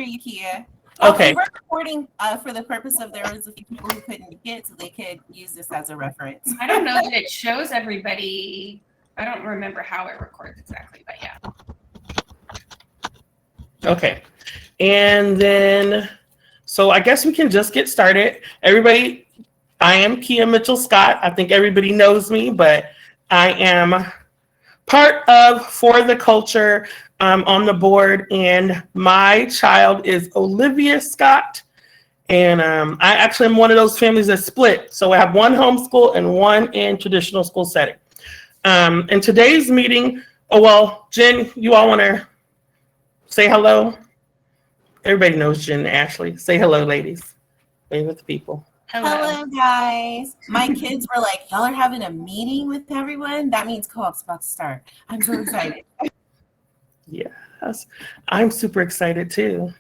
hear you, Kia. Okay. We were recording for the purpose of there was a few people who couldn't make it, so they could use this as a reference. I don't know that it shows everybody. I don't remember how it records exactly, but yeah. Okay. And then, so I guess we can just get started. Everybody, I am Kia Mitchell Scott. I think everybody knows me, but I am part of For the Culture on the board, and my child is Olivia Scott. And I actually am one of those families that split. So I have one homeschool and one in traditional school setting. In today's meeting, Jen, you all want to say hello? Everybody knows Jen and Ashley. Say hello, ladies. Wave with the people. Hello, guys. My kids were like, y'all are having a meeting with everyone? That means co-op's about to start. I'm so excited. Yes, I'm super excited too.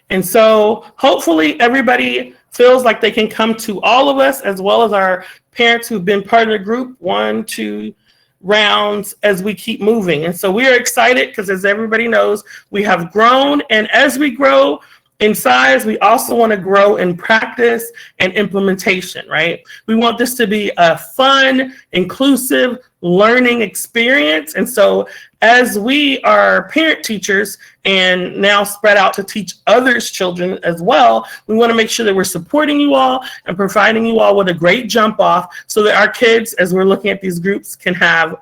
And so hopefully everybody feels like they can come to all of us, as well as our parents who've been part of the group 1, 2 rounds as we keep moving. And so we are excited because, as everybody knows, we have grown. And as we grow in size, we also want to grow in practice and implementation, right? We want this to be a fun, inclusive learning experience. And so as we are parent teachers and now spread out to teach others' children as well, we want to make sure that we're supporting you all and providing you all with a great jump off so that our kids, as we're looking at these groups, can have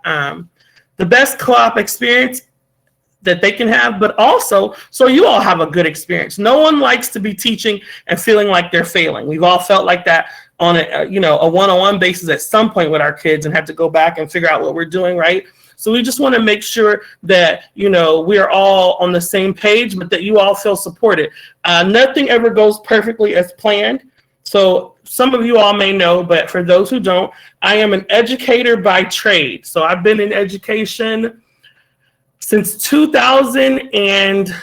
the best co-op experience that they can have, but also so you all have a good experience. No one likes to be teaching and feeling like they're failing. We've all felt like that on a one-on-one basis at some point with our kids and had to go back and figure out what we're doing, right? So we just want to make sure that, we are all on the same page, but that you all feel supported. Nothing ever goes perfectly as planned. So some of you all may know, but for those who don't, I am an educator by trade. So I've been in education since 2000 and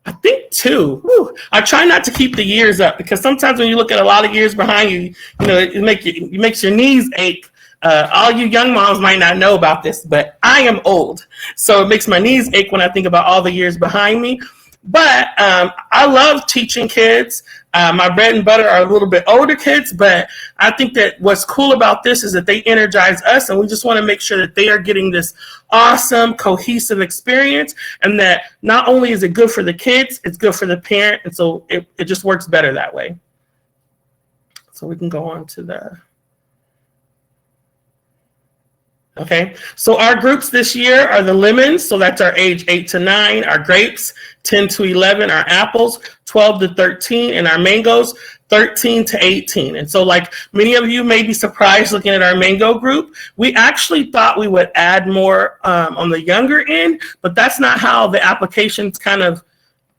I think 2. Whew. I try not to keep the years up because sometimes when you look at a lot of years behind you, it makes your knees ache. All you young moms might not know about this, but I am old. So it makes my knees ache when I think about all the years behind me. But I love teaching kids. My bread and butter are a little bit older kids, but I think that what's cool about this is that they energize us, and we just want to make sure that they are getting this awesome, cohesive experience, and that not only is it good for the kids, it's good for the parent, and so it just works better that way. So we can go on to the... Okay, so our groups this year are the lemons, so that's our age 8 to 9, our grapes 10 to 11, our apples 12 to 13, and our mangoes 13 to 18. And so like many of you may be surprised looking at our mango group, we actually thought we would add more on the younger end, but that's not how the applications kind of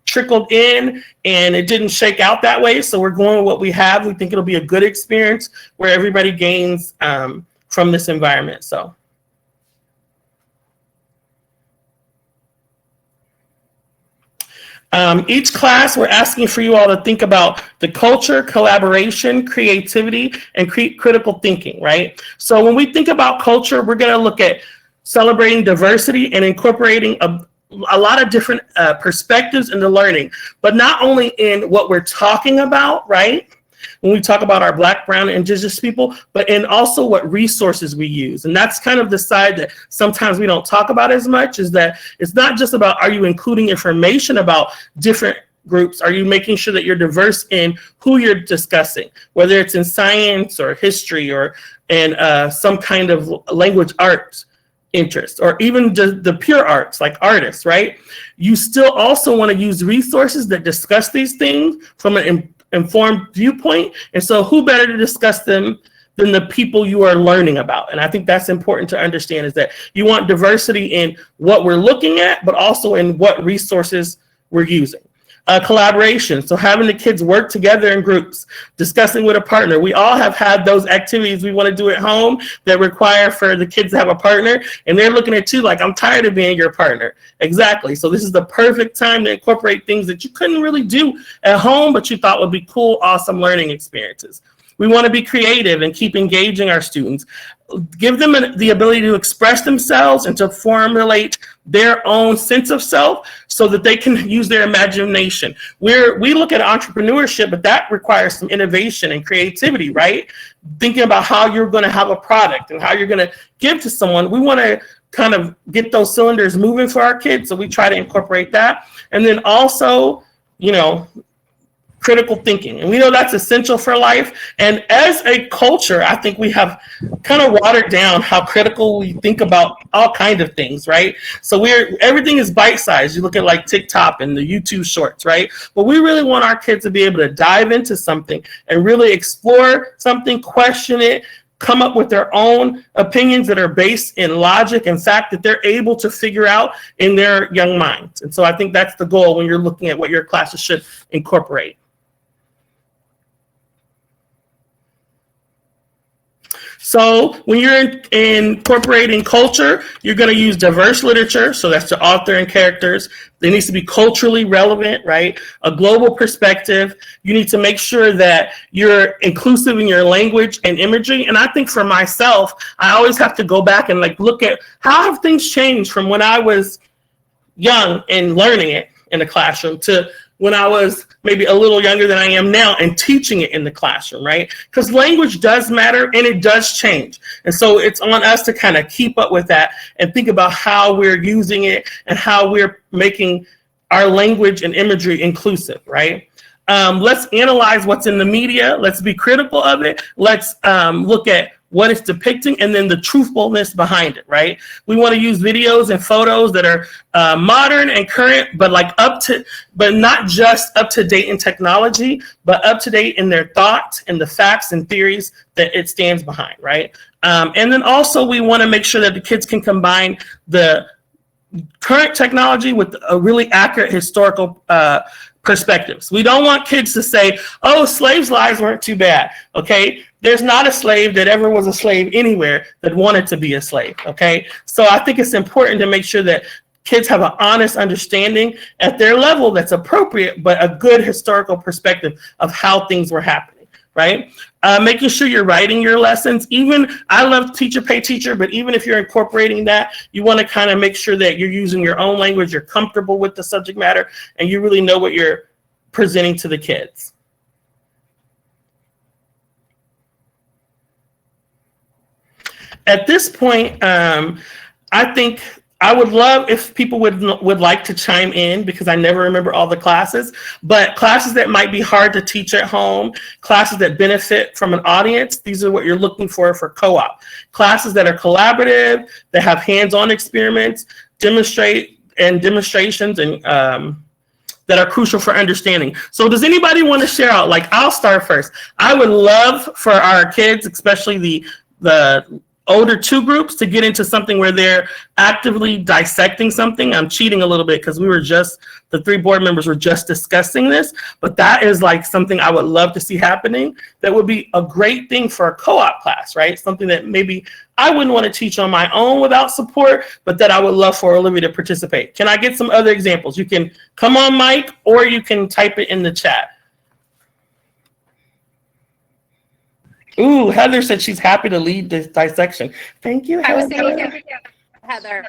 trickled in, and it didn't shake out that way. So we're going with what we have. We think it'll be a good experience where everybody gains from this environment. So. Each class, we're asking for you all to think about the culture, collaboration, creativity, and critical thinking, right? So when we think about culture, we're going to look at celebrating diversity and incorporating a lot of different perspectives into learning, but not only in what we're talking about, right? When we talk about our Black, Brown, and Indigenous people, but in also what resources we use. And that's kind of the side that sometimes we don't talk about as much, is that it's not just about, are you including information about different groups? Are you making sure that you're diverse in who you're discussing, whether it's in science or history or in some kind of language arts interest, or even just the pure arts, like artists, right? You still also want to use resources that discuss these things from an informed viewpoint. And so who better to discuss them than the people you are learning about? And I think that's important to understand, is that you want diversity in what we're looking at, but also in what resources we're using. Collaboration, so having the kids work together in groups, discussing with a partner. We all have had those activities we want to do at home that require for the kids to have a partner, and they're looking at you like, I'm tired of being your partner. Exactly. So this is the perfect time to incorporate things that you couldn't really do at home, but you thought would be cool, awesome learning experiences. We want to be creative and keep engaging our students. give them the ability to express themselves and to formulate their own sense of self so that they can use their imagination. We look at entrepreneurship, but that requires some innovation and creativity, right? Thinking about how you're going to have a product and how you're going to give to someone. We want to kind of get those cylinders moving for our kids, so we try to incorporate that. And then also, critical thinking. And we know that's essential for life. And as a culture, I think we have kind of watered down how critical we think about all kinds of things, right? So everything is bite-sized. You look at like TikTok and the YouTube shorts, right? But we really want our kids to be able to dive into something and really explore something, question it, come up with their own opinions that are based in logic and fact that they're able to figure out in their young minds. And so I think that's the goal when you're looking at what your classes should incorporate. So when you're incorporating culture, you're going to use diverse literature. So that's the author and characters. It needs to be culturally relevant, right? A global perspective. You need to make sure that you're inclusive in your language and imagery. And I think for myself, I always have to go back and look at how have things changed from when I was young and learning it in the classroom to when I was maybe a little younger than I am now and teaching it in the classroom, right? Because language does matter and it does change. And so it's on us to kind of keep up with that and think about how we're using it and how we're making our language and imagery inclusive, right? Let's analyze what's in the media. Let's be critical of it. Let's look at what it's depicting and then the truthfulness behind it, right? We want to use videos and photos that are modern and current, but but not just up to date in technology, but up to date in their thoughts and the facts and theories that it stands behind, right? And then also we want to make sure that the kids can combine the current technology with a really accurate historical perspectives. We don't want kids to say, oh, slaves' lives weren't too bad, okay? There's not a slave that ever was a slave anywhere that wanted to be a slave, okay? So I think it's important to make sure that kids have an honest understanding at their level that's appropriate, but a good historical perspective of how things were happening, right? Making sure you're writing your lessons. I love teacher pay teacher, but even if you're incorporating that, you want to kind of make sure that you're using your own language, you're comfortable with the subject matter, and you really know what you're presenting to the kids. At this point, I think I would love if people would like to chime in, because I never remember all the classes, but classes that might be hard to teach at home, classes that benefit from an audience, these are what you're looking for co-op. Classes that are collaborative, that have hands-on experiments, demonstrations, and that are crucial for understanding. So does anybody want to share out? I'll start first. I would love for our kids, especially the older two groups, to get into something where they're actively dissecting something. I'm cheating a little bit because the 3 board members were just discussing this, but that is something I would love to see happening. That would be a great thing for a co-op class, right? Something that maybe I wouldn't want to teach on my own without support, but that I would love for Olivia to participate. Can I get some other examples? You can come on mic or you can type it in the chat. Ooh, Heather said she's happy to lead this dissection. Thank you, Heather. I was thinking Heather.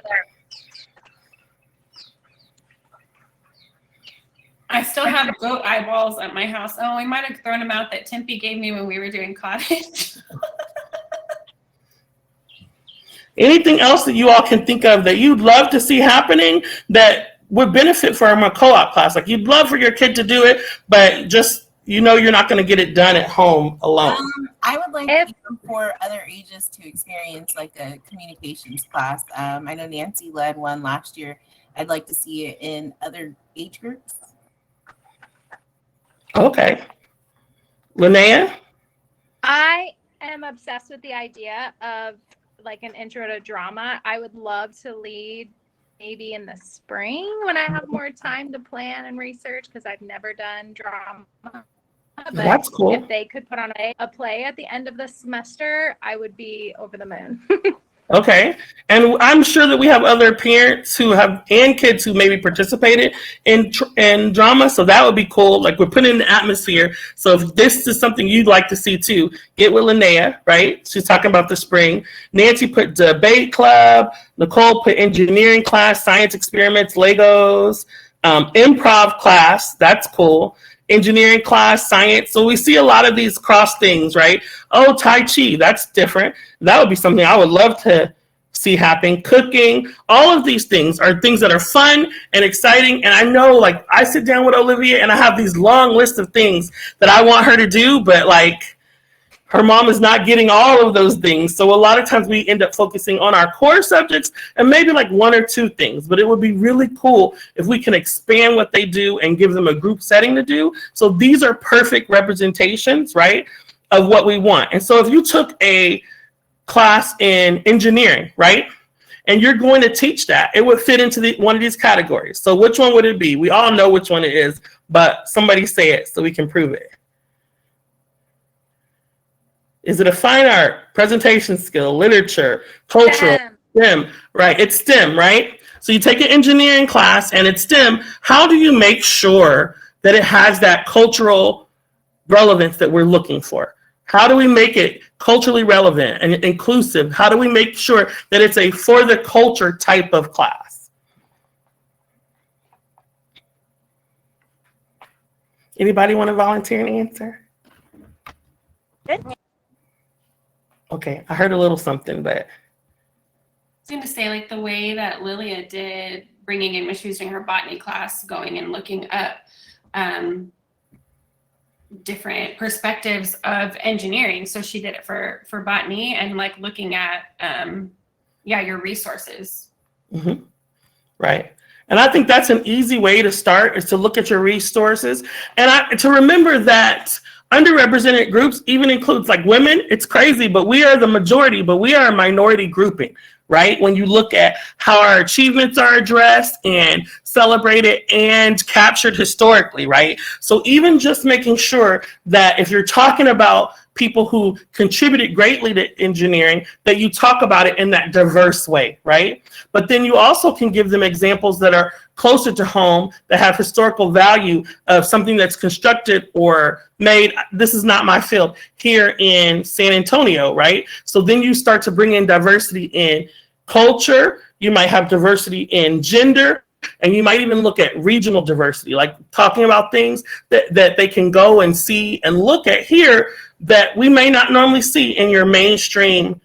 I still have goat eyeballs at my house. Oh, we might have thrown them out that Tempe gave me when we were doing cottage. Anything else that you all can think of that you'd love to see happening that would benefit from a co-op class? You'd love for your kid to do it, but just you're not going to get it done at home alone. I would like for other ages to experience a communications class. I know Nancy led one last year. I'd like to see it in other age groups. Okay. Linnea? I am obsessed with the idea of an intro to drama. I would love to lead maybe in the spring when I have more time to plan and research, because I've never done drama. But that's cool. If they could put on a play at the end of the semester, I would be over the moon. Okay. And I'm sure that we have other parents who have and kids who maybe participated in drama. So that would be cool. Like we're putting in the atmosphere. So if this is something you'd like to see too, get with Linnea, right? She's talking about the spring. Nancy put debate club. Nicole put engineering class, science experiments, Legos, improv class. That's cool. Engineering class, science. So we see a lot of these cross things, right? Oh, Tai Chi, that's different. That would be something I would love to see happen. Cooking, all of these things are things that are fun and exciting. And I know, like, I sit down with Olivia and I have these long lists of things that I want her to do, but like, her mom is not getting all of those things. So a lot of times we end up focusing on our core subjects and maybe like one or two things. But it would be really cool if we can expand what they do and give them a group setting to do. So these are perfect representations, right, of what we want. And so if you took a class in engineering, right, and you're going to teach that, it would fit into one of these categories. So which one would it be? We all know which one it is, but somebody say it so we can prove it. Is it a fine art, presentation skill, literature, cultural, STEM, right? It's STEM, right? So you take an engineering class and it's STEM. How do you make sure that it has that cultural relevance that we're looking for? How do we make it culturally relevant and inclusive? How do we make sure that it's a for the culture type of class? Anybody want to volunteer and answer? Okay, I heard a little something, but. I was going to say, like, the way that Lilia did bringing in when she was doing her botany class, going and looking up different perspectives of engineering. So she did it for botany and like looking at, your resources. Mm-hmm. Right. And I think that's an easy way to start, is to look at your resources and to remember that underrepresented groups even includes like women. It's crazy, but we are the majority, but we are a minority grouping, right? When you look at how our achievements are addressed and celebrated and captured historically, right? So even just making sure that if you're talking about people who contributed greatly to engineering, that you talk about it in that diverse way, right? But then you also can give them examples that are closer to home, that have historical value of something that's constructed or made. This is not my field, here in San Antonio, right? So then you start to bring in diversity in culture. You might have diversity in gender, and you might even look at regional diversity, like talking about things that they can go and see and look at here that we may not normally see in your mainstream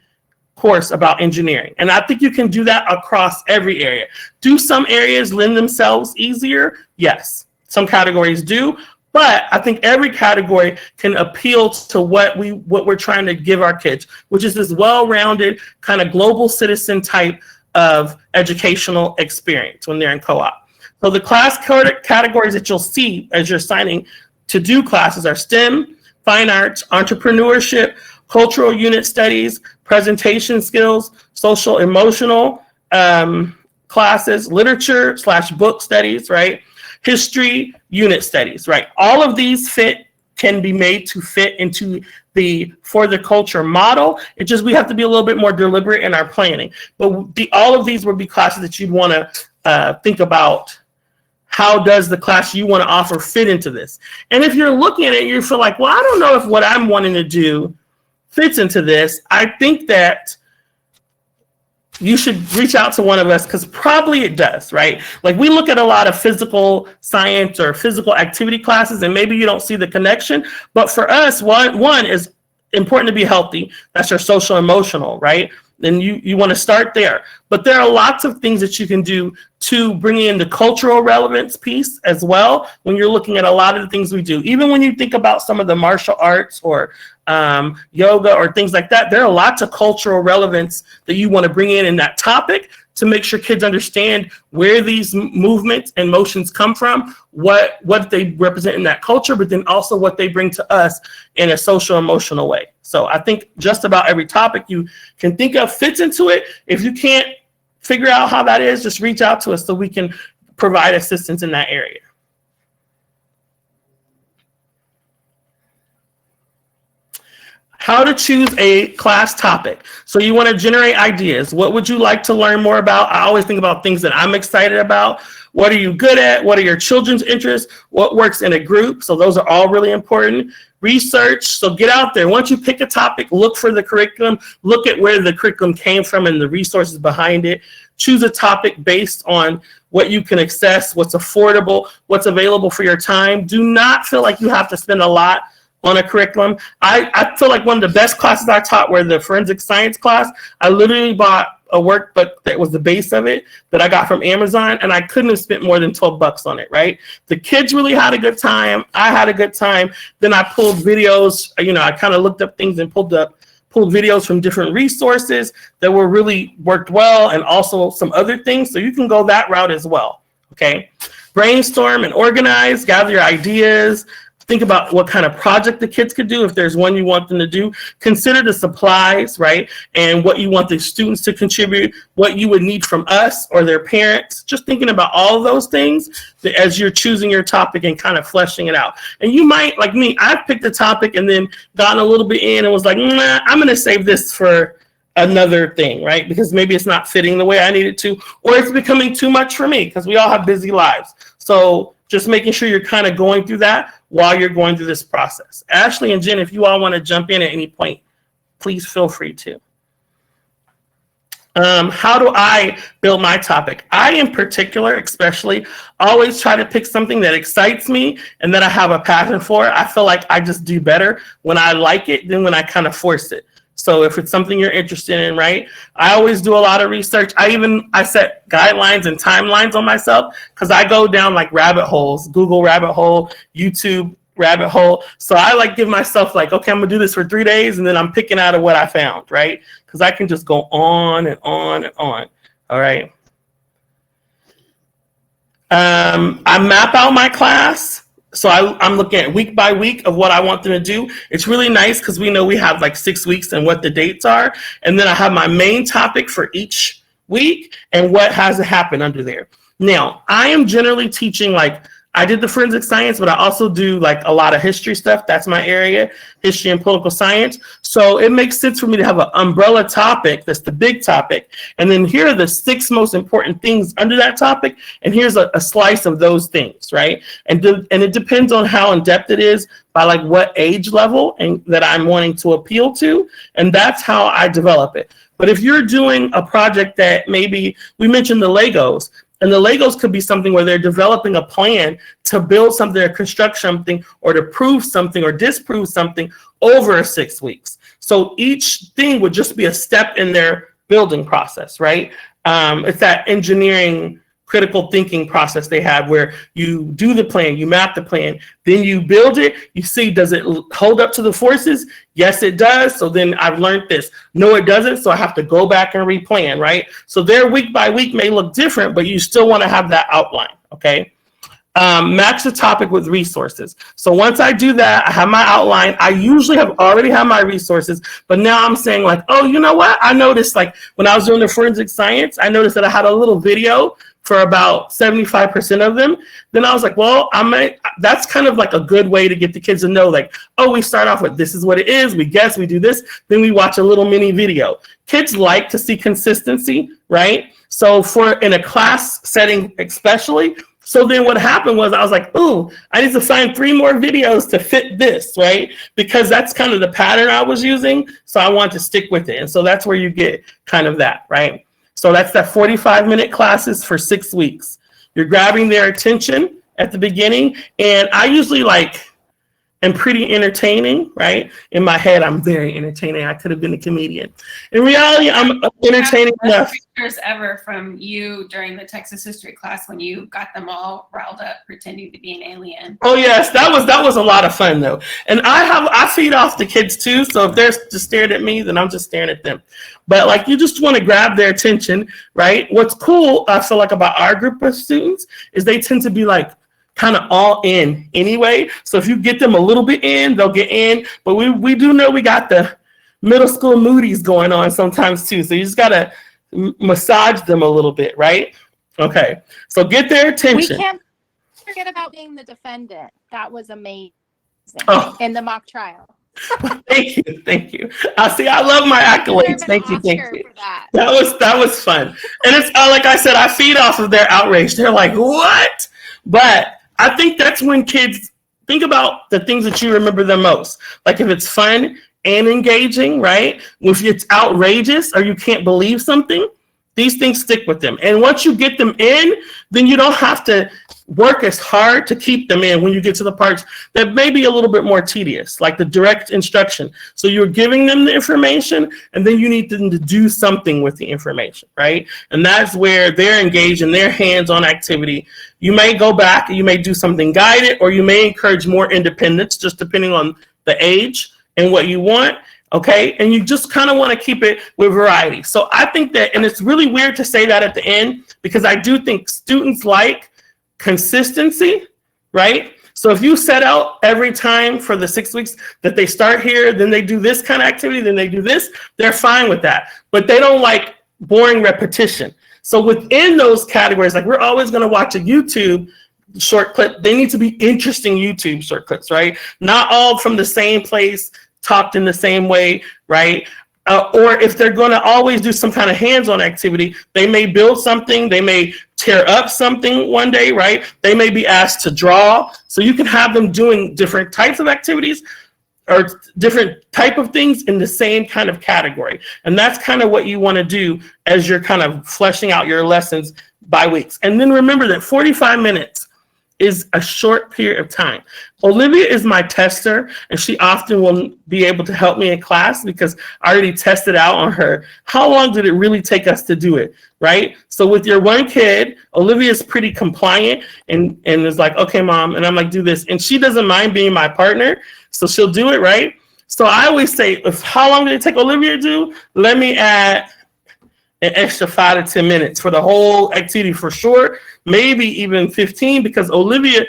course about engineering. And I think you can do that across every area. Do some areas lend themselves easier? Yes, some categories do, but I think every category can appeal to what we're trying to give our kids, which is this well-rounded kind of global citizen type of educational experience when they're in co-op. So the class categories that you'll see as you're signing to do classes are STEM, fine arts, entrepreneurship, cultural unit studies, presentation skills, social emotional classes, literature / book studies, right? History, unit studies, right? All of these can be made to fit into the for the culture model. It just, we have to be a little bit more deliberate in our planning. But all of these would be classes that you'd want to think about. How does the class you want to offer fit into this? And if you're looking at it, you feel like, well, I don't know if what I'm wanting to do fits into this. I think that you should reach out to one of us, because probably it does, right? Like we look at a lot of physical science or physical activity classes, and maybe you don't see the connection. But for us, one is important to be healthy. That's your social emotional, right? Then you want to start there. But there are lots of things that you can do to bring in the cultural relevance piece as well when you're looking at a lot of the things we do. Even when you think about some of the martial arts or yoga or things like that, there are lots of cultural relevance that you want to bring in that topic to make sure kids understand where these movements and motions come from, what they represent in that culture, but then also what they bring to us in a social emotional way. So I think just about every topic you can think of fits into it. If you can't figure out how that is, just reach out to us so we can provide assistance in that area. how to choose a class topic. So you want to generate ideas. What would you like to learn more about? I always think about things that I'm excited about. What are you good at? What are your children's interests? What works in a group? So those are all really important. Research. So get out there. Once you pick a topic, look for the curriculum. Look at where the curriculum came from and the resources behind it. Choose a topic based on what you can access, what's affordable, what's available for your time. Do not feel like you have to spend a lot on a curriculum. I feel like one of the best classes I taught were the forensic science class. I literally bought a workbook that was the base of it that I got from Amazon, and I couldn't have spent more than $12 on it, right? The kids really had a good time. I had a good time. Then I pulled videos, I kind of looked up things and pulled videos from different resources that were really worked well, and also some other things. So you can go that route as well, okay? Brainstorm and organize, gather your ideas. Think about what kind of project the kids could do if there's one you want them to do. Consider the supplies, right? And what you want the students to contribute, what you would need from us or their parents. Just thinking about all of those things as you're choosing your topic and kind of fleshing it out. And you might, like me, I've picked a topic and then gotten a little bit in and was like, nah, I'm going to save this for another thing, right? Because maybe it's not fitting the way I need it to, or it's becoming too much for me because we all have busy lives. So just making sure you're kind of going through that while you're going through this process. Ashley and Jen, if you all want to jump in at any point, please feel free to. How do I build my topic? I, in particular, especially, always try to pick something that excites me and that I have a passion for. I feel like I just do better when I like it than when I kind of force it. So if it's something you're interested in, right? I always do a lot of research. I set guidelines and timelines on myself because I go down like rabbit holes, Google rabbit hole, YouTube rabbit hole. So I give myself okay, I'm gonna do this for 3 days and then I'm picking out of what I found, right? Because I can just go on and on and on. All right. I map out my class. So I'm looking at week by week of what I want them to do. It's really nice because we know we have 6 weeks and what the dates are. And then I have my main topic for each week and what has happened under there. Now, I am generally teaching I did the forensic science, but I also do a lot of history stuff. That's my area, history and political science. So it makes sense for me to have an umbrella topic. That's the big topic. And then here are the 6 most important things under that topic. And here's a slice of those things, right? And it depends on how in depth it is by what age level and that I'm wanting to appeal to. And that's how I develop it. But if you're doing a project that maybe we mentioned the Legos, and the Legos could be something where they're developing a plan to build something or construct something or to prove something or disprove something over 6 weeks. So each thing would just be a step in their building process, right? It's that engineering critical thinking process they have where you do the plan, you map the plan, then you build it, you see, does it hold up to the forces? Yes, it does. So then I've learned this. No, it doesn't. So I have to go back and replan, right? So their week by week may look different, but you still want to have that outline, okay? Match the topic with resources. So once I do that, I have my outline. I usually already have my resources, but now I'm saying oh, you know what? I noticed when I was doing the forensic science, I noticed that I had a little video for about 75% of them. Then I was well, that's kind of a good way to get the kids to know oh, we start off with this is what it is. We guess, we do this. Then we watch a little mini video. Kids like to see consistency, right? So in a class setting especially, so then what happened was I was ooh, I need to find 3 more videos to fit this, right? Because that's kind of the pattern I was using. So I want to stick with it. And so that's where you get kind of that, right? So that's that 45-minute classes for 6 weeks. You're grabbing their attention at the beginning. And I usually am pretty entertaining, right? In my head, I'm very entertaining. I could have been a comedian. In reality, I'm entertaining enough. Pictures ever from you during the Texas history class when you got them all riled up pretending to be an alien. Oh yes, that was a lot of fun though. And I feed off the kids too. So if they're just staring at me, then I'm just staring at them. But you just want to grab their attention, right? What's cool, I feel about our group of students is they tend to be kind of all in anyway. So if you get them a little bit in, they'll get in. But we do know we got the middle school moodies going on sometimes too. So you just got to massage them a little bit, right? Okay. So get their attention. We can't forget about being the defendant. That was amazing Oh. in the mock trial. Thank you, thank you. See, I love my accolades. Thank you, thank you. For that. That was fun, and it's like I said, I feed off of their outrage. They're like, "What?" But I think that's when kids think about the things that you remember the most. Like if it's fun and engaging, right? If it's outrageous or you can't believe something, these things stick with them. And once you get them in, then you don't have to work as hard to keep them in when you get to the parts that may be a little bit more tedious, like the direct instruction. So you're giving them the information, and then you need them to do something with the information, right? And that's where they're engaged in their hands-on activity. You may go back and you may do something guided, or you may encourage more independence, just depending on the age and what you want. Okay, and you just kind of want to keep it with variety. So I think that, and it's really weird to say that at the end, because I do think students like consistency, right? So if you set out every time for the 6 weeks that they start here, then they do this kind of activity, then they do this, they're fine with that. But they don't like boring repetition. So within those categories, like we're always going to watch a YouTube short clip. They need to be interesting YouTube short clips, right? Not all from the same place, talked in the same way, right? Or if they're going to always do some kind of hands-on activity, they may build something, they may tear up something one day, right? They may be asked to draw. So you can have them doing different types of activities or different type of things in the same kind of category. And that's kind of what you want to do as you're kind of fleshing out your lessons by weeks. And then remember that 45 minutes is a short period of time. Olivia is my tester, and she often will be able to help me in class because I already tested out on her. How long did it really take us to do it, right? So with your one kid, Olivia is pretty compliant and is like, okay, mom, and I'm like, do this. And she doesn't mind being my partner, so she'll do it, right? So I always say, how long did it take Olivia to do? Let me add an extra 5 to 10 minutes for the whole activity for sure, maybe even 15, because Olivia,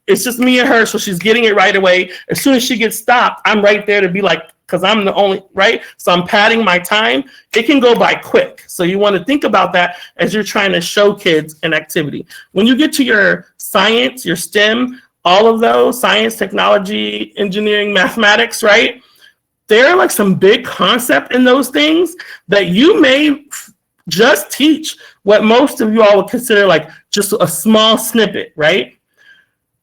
it's just me and her, so she's getting it right away. As soon as she gets stopped, I'm right there to be like, because I'm the only, right? So I'm padding my time. It can go by quick. So you want to think about that as you're trying to show kids an activity. When you get to your science, your STEM, all of those, science, technology, engineering, mathematics, right? There are like some big concept in those things that you may just teach what most of you all would consider like just a small snippet, right?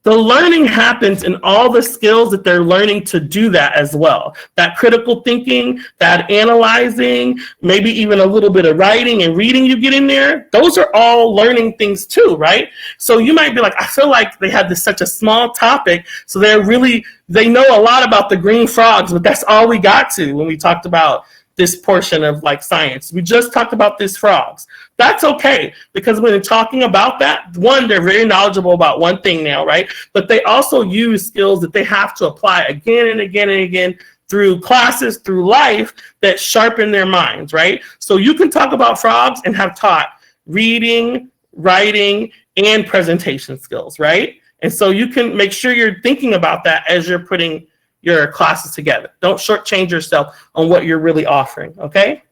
The learning happens in all the skills that they're learning to do that as well. That critical thinking, that analyzing, maybe even a little bit of writing and reading you get in there. Those are all learning things too, right? So you might be like, I feel like they had such a small topic, so they know a lot about the green frogs, but that's all we got to when we talked about this portion of like science. We just talked about these frogs. That's okay, because when they're talking about that, one, they're very knowledgeable about one thing now, right? But they also use skills that they have to apply again and again and again through classes, through life, that sharpen their minds, right? So you can talk about frogs and have taught reading, writing, and presentation skills, right? And so you can make sure you're thinking about that as you're putting your classes together. Don't shortchange yourself on what you're really offering, okay?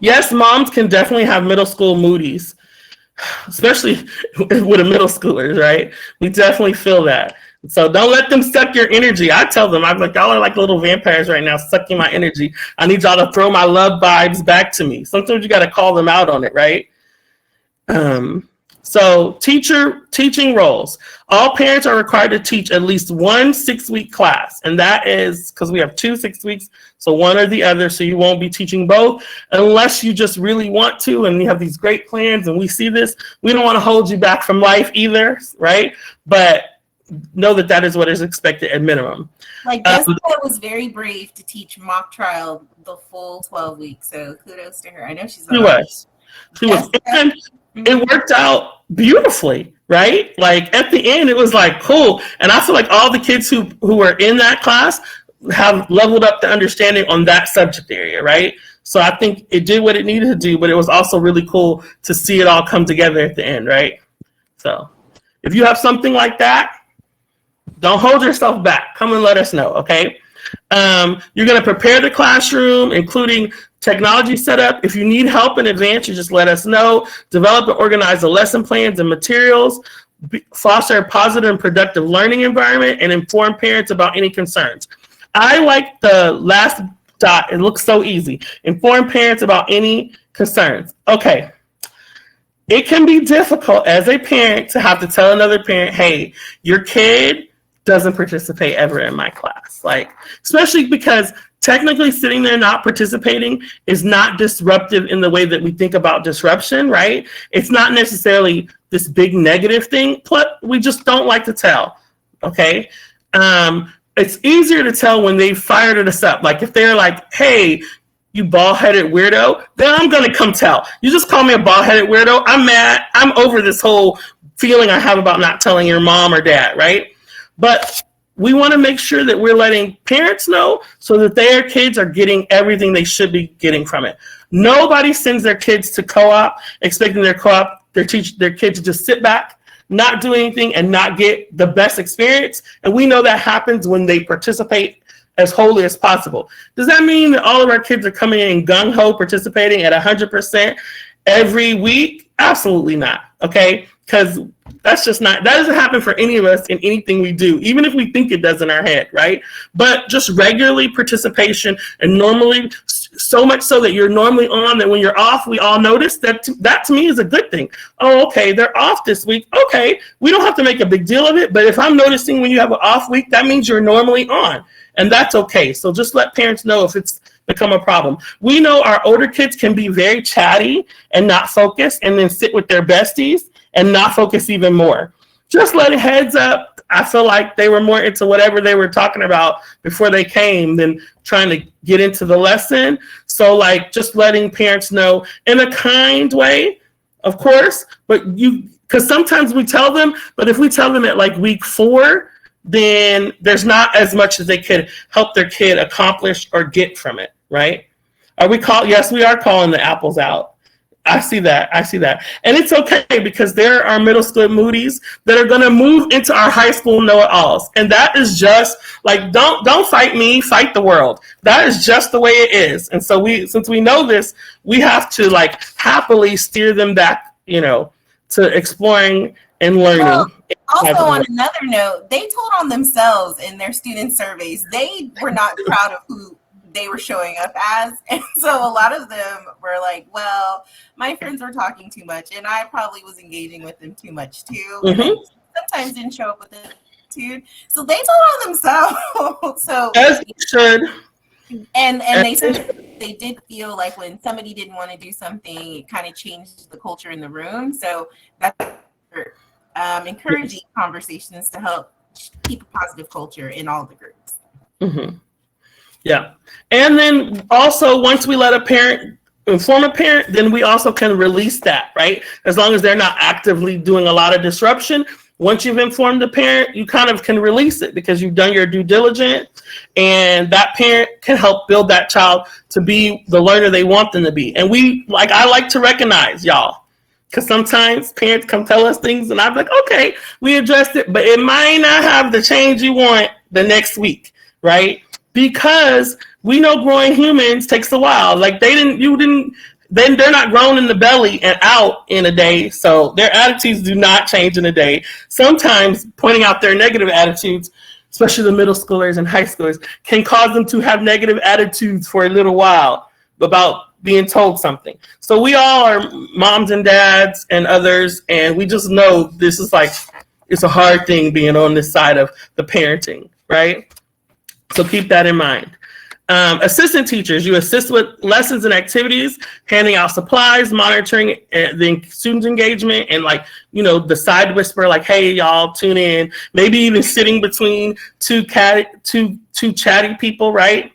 Yes, moms can definitely have middle school moodies, especially with the middle schoolers, right? We definitely feel that. So don't let them suck your energy. I tell them, I'm like, y'all are like little vampires right now, sucking my energy. I need y'all to throw my love vibes back to me. Sometimes you got to call them out on it, right? So teaching roles. All parents are required to teach at least one 6-week class. And that is because we have 2 6 weeks, so one or the other. So you won't be teaching both unless you just really want to and you have these great plans and we see this. We don't want to hold you back from life either, right? But know that that is what is expected at minimum. Like Jessica was very brave to teach mock trial the full 12 weeks. So kudos to her. I know she's She was. And it worked out beautifully, right? Like at the end, it was like cool. And I feel like all the kids who were in that class have leveled up the understanding on that subject area, right? So I think it did what it needed to do, but it was also really cool to see it all come together at the end, right? So if you have something like that, don't hold yourself back. Come and let us know, okay? You're going to prepare the classroom, including technology setup. If you need help in advance, you just let us know. Develop and organize the lesson plans and materials. foster a positive and productive learning environment, and inform parents about any concerns. I like the last dot. It looks so easy. Inform parents about any concerns. Okay. It can be difficult as a parent to have to tell another parent, hey, your kid doesn't participate ever in my class. Like, especially because technically sitting there not participating is not disruptive in the way that we think about disruption, right? It's not necessarily this big negative thing, but we just don't like to tell, okay? It's easier to tell when they fired us up. Like if they're like, hey, you bald-headed weirdo, then I'm going to come tell. You just call me a bald-headed weirdo, I'm mad. I'm over this whole feeling I have about not telling your mom or dad, right? But we want to make sure that we're letting parents know so that their kids are getting everything they should be getting from it. Nobody sends their kids to co-op expecting their kids to just sit back, not do anything, and not get the best experience. And we know that happens when they participate as wholly as possible. Does that mean that all of our kids are coming in gung-ho participating at 100% every week? Absolutely not, okay? Because that doesn't happen for any of us in anything we do, even if we think it does in our head, right? But just regularly participation, and normally so much so that you're normally on, that when you're off, we all notice that to me is a good thing. Oh, okay, they're off this week. Okay, we don't have to make a big deal of it, but if I'm noticing when you have an off week, that means you're normally on, and that's okay. So just let parents know if it's become a problem. We know our older kids can be very chatty and not focused, and then sit with their besties and not focus even more. Just let it heads up. I feel like they were more into whatever they were talking about before they came than trying to get into the lesson. So like just letting parents know in a kind way, of course, but because sometimes we tell them, but if we tell them at like week 4, then there's not as much as they could help their kid accomplish or get from it, right? Yes, we are calling the apples out. I see that. And it's okay because there are middle school Moody's that are going to move into our high school know-it-alls. And that is just like, don't fight me, fight the world. That is just the way it is. And so since we know this, we have to like happily steer them back, to exploring and learning. Well, also on another note, they told on themselves in their student surveys, they were not proud of who they were showing up as. And so a lot of them were like, well, my friends were talking too much and I probably was engaging with them too much too. Mm-hmm. And sometimes didn't show up with attitude. So they told on themselves. So as you should. And they said they did feel like when somebody didn't want to do something, it kind of changed the culture in the room. So that's encouraging conversations to help keep a positive culture in all the groups. Mm-hmm. Yeah. And then also once we let a parent inform a parent, then we also can release that, right? As long as they're not actively doing a lot of disruption. Once you've informed the parent, you kind of can release it because you've done your due diligence, and that parent can help build that child to be the learner they want them to be. And I like to recognize y'all, because sometimes parents come tell us things and I'm like, okay, we addressed it, but it might not have the change you want the next week, right? Because we know growing humans takes a while. Like they're not grown in the belly and out in a day. So their attitudes do not change in a day. Sometimes pointing out their negative attitudes, especially the middle schoolers and high schoolers, can cause them to have negative attitudes for a little while about being told something. So we all are moms and dads and others, and we just know this is like, it's a hard thing being on this side of the parenting, right? So keep that in mind. Assistant teachers, you assist with lessons and activities, handing out supplies, monitoring the students' engagement, and the side whisper, like, hey, y'all, tune in. Maybe even sitting between two chatty people, right?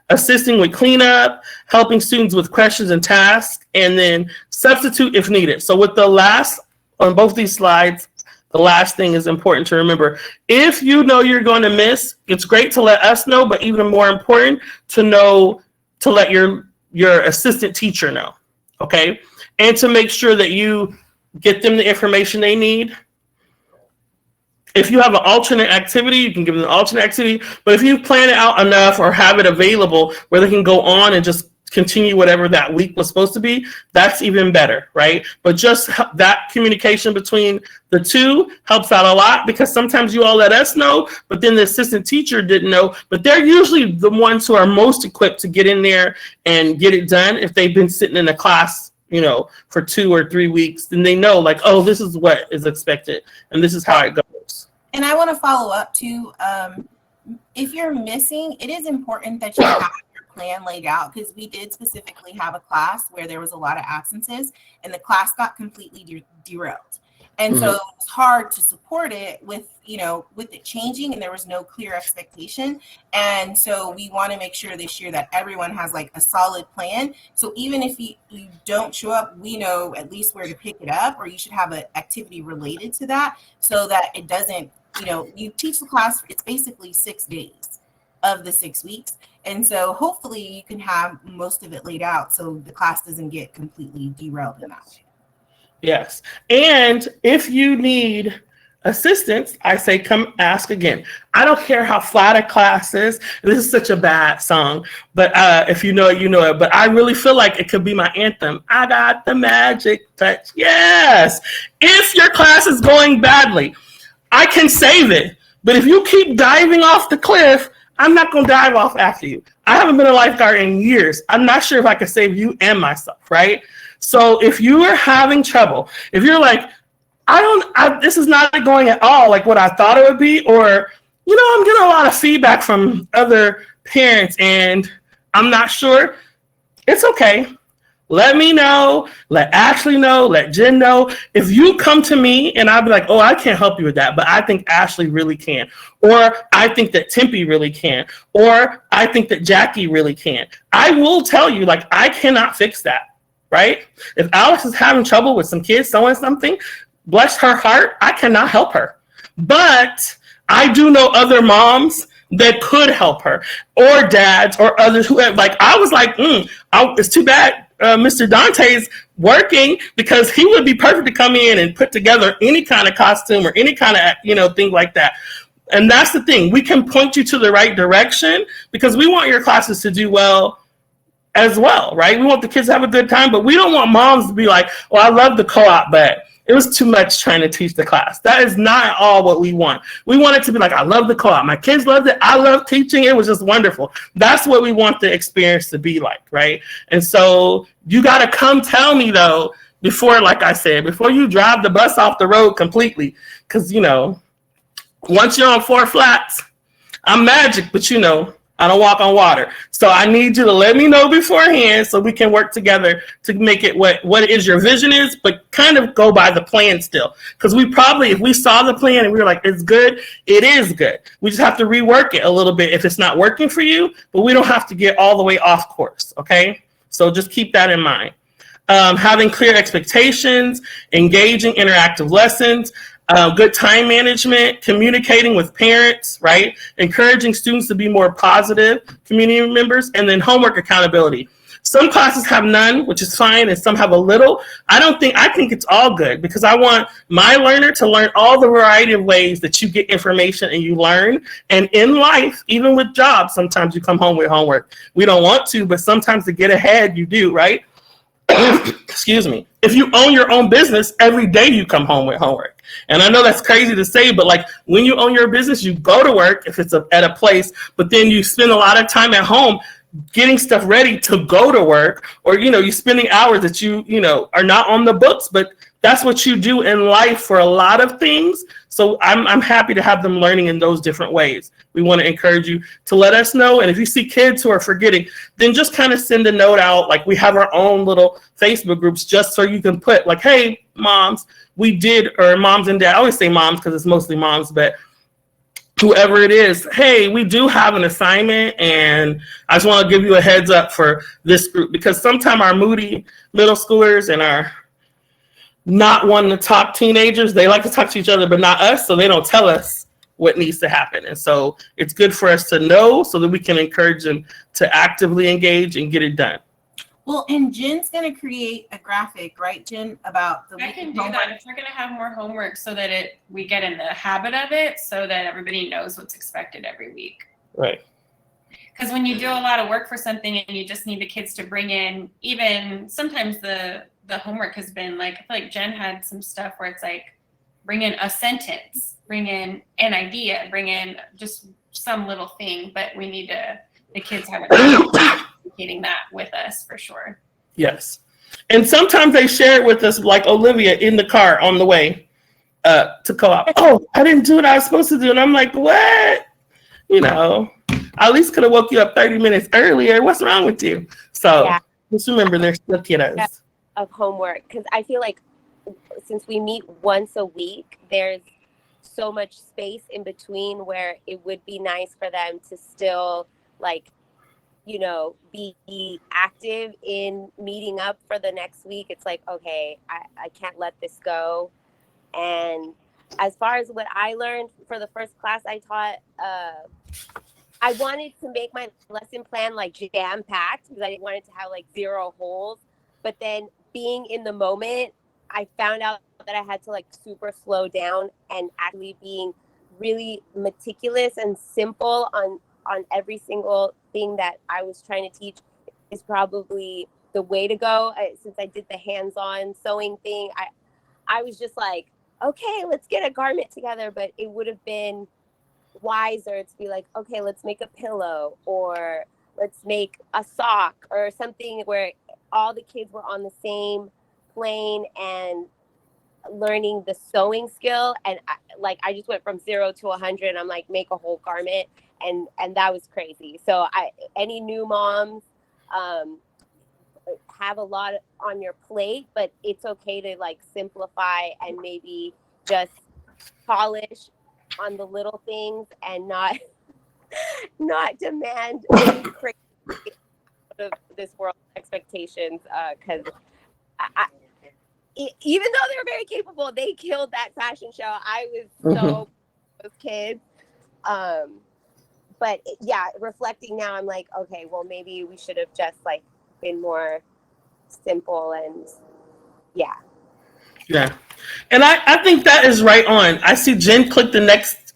Assisting with cleanup, helping students with questions and tasks, and then substitute if needed. So with on both these slides, the last thing is important to remember. If you know you're going to miss, it's great to let us know, but even more important to let your assistant teacher know, okay? And to make sure that you get them the information they need. If you have an alternate activity, you can give them an alternate activity, but if you plan it out enough or have it available where they can go on and just continue whatever that week was supposed to be, that's even better, right? But just that communication between the two helps out a lot, because sometimes you all let us know, but then the assistant teacher didn't know. But they're usually the ones who are most equipped to get in there and get it done. If they've been sitting in a class, you know, for 2 or 3 weeks, then they know, like, oh, this is what is expected and this is how it goes. And I want to follow up too. If you're missing, it is important that you have your plan laid out, because we did specifically have a class where there was a lot of absences and the class got completely derailed. And so it was hard to support it with, you know, with it changing, and there was no clear expectation. And so we want to make sure this year that everyone has like a solid plan. So even if you don't show up, we know at least where to pick it up, or you should have an activity related to that, so that it doesn't, you know, you teach the class, it's basically 6 days of the 6 weeks. And so hopefully you can have most of it laid out so the class doesn't get completely derailed in that way. Yes. And if you need assistance, I say come ask again. I don't care how flat a class is. This is such a bad song, but if you know it, you know it. But I really feel like it could be my anthem. I got the magic touch. Yes. If your class is going badly, I can save it. But if you keep diving off the cliff, I'm not going to dive off after you. I haven't been a lifeguard in years. I'm not sure if I can save you and myself, right? So if you are having trouble, if you're like, this is not going at all like what I thought it would be, or, you know, I'm getting a lot of feedback from other parents and I'm not sure, it's okay. Let me know, let Ashley know, let Jen know. If you come to me and I'll be like, oh, I can't help you with that, but I think Ashley really can. Or I think that Tempe really can. Or I think that Jackie really can. I will tell you, like, I cannot fix that, right? If Alex is having trouble with some kids sewing something, bless her heart, I cannot help her. But I do know other moms that could help her, or dads, or others who have, like, I was like, it's too bad Mr. Dante's working, because he would be perfect to come in and put together any kind of costume or any kind of, you know, thing like that. And that's the thing. We can point you to the right direction, because we want your classes to do well as well, right? We want the kids to have a good time, but we don't want moms to be like, well, I love the co-op, but it was too much trying to teach the class. That is not all what we want. We want it to be like, I love the co-op. My kids loved it. I love teaching. It was just wonderful. That's what we want the experience to be like, right? And so you got to come tell me, though, before, like I said, before you drive the bus off the road completely. Because, you know, once you're on 4 flats, I'm magic, but, you know, I don't walk on water. So I need you to let me know beforehand so we can work together to make it what it is your vision is, but kind of go by the plan still. Because we probably, if we saw the plan and we were like, it's good, it is good. We just have to rework it a little bit if it's not working for you, but we don't have to get all the way off course, okay? So just keep that in mind. Having clear expectations, engaging interactive lessons, good time management, communicating with parents, right? Encouraging students to be more positive community members, and then homework accountability. Some classes have none, which is fine, and some have a little. I think it's all good, because I want my learner to learn all the variety of ways that you get information and you learn. And in life, even with jobs, sometimes you come home with homework. We don't want to, but sometimes to get ahead, you do, right? Excuse me. If you own your own business, every day you come home with homework. And I know that's crazy to say, but like when you own your business, you go to work if it's at a place, but then you spend a lot of time at home getting stuff ready to go to work, or, you know, you spending hours that you know, are not on the books, but that's what you do in life for a lot of things. So I'm happy to have them learning in those different ways. We want to encourage you to let us know. And if you see kids who are forgetting, then just kind of send a note out. Like, we have our own little Facebook groups, just so you can put like, hey, moms, we did, or moms and dad. I always say moms because it's mostly moms, but whoever it is, hey, we do have an assignment, and I just want to give you a heads up for this group, because sometimes our moody middle schoolers and our not wanting to talk teenagers, they like to talk to each other, but not us, so they don't tell us what needs to happen. And so it's good for us to know so that we can encourage them to actively engage and get it done. Well, and Jen's going to create a graphic, right, Jen, about the I can do that if we're going to have more homework, so that we get in the habit of it, so that everybody knows what's expected every week. Right. Because when you do a lot of work for something and you just need the kids to bring in, even sometimes the homework has been like, I feel like Jen had some stuff where it's like, bring in a sentence, bring in an idea, bring in just some little thing, but we need the kids have communicating that with us for sure. Yes. And sometimes they share it with us, like Olivia in the car on the way to co-op. Oh, I didn't do what I was supposed to do. And I'm like, what? You know, I at least could have woke you up 30 minutes earlier. What's wrong with you? So just remember, they're still kiddos. Of homework, because I feel like since we meet once a week, there's so much space in between where it would be nice for them to still, like, you know, be active in meeting up for the next week. It's like, okay, I can't let this go. And as far as what I learned for the first class I taught, I wanted to make my lesson plan like jam-packed because I didn't want it to have like 0 holes. But then being in the moment, I found out that I had to like super slow down, and actually being really meticulous and simple on every single thing that I was trying to teach is probably the way to go. Since I did the hands-on sewing thing, I was just like, okay, let's get a garment together. But it would have been wiser to be like, okay, let's make a pillow, or let's make a sock, or something where all the kids were on the same plane and learning the sewing skill. And I just went from 0 to 100. And I'm like, make a whole garment. And that was crazy. So any new moms have a lot on your plate, but it's okay to like simplify and maybe just polish on the little things and not demand crazy of this world expectations. Because even though they were very capable, they killed that fashion show. I was so those kids. But yeah, reflecting now, I'm like, okay, well, maybe we should have just like been more simple and yeah. Yeah. And I think that is right on. I see Jen click the next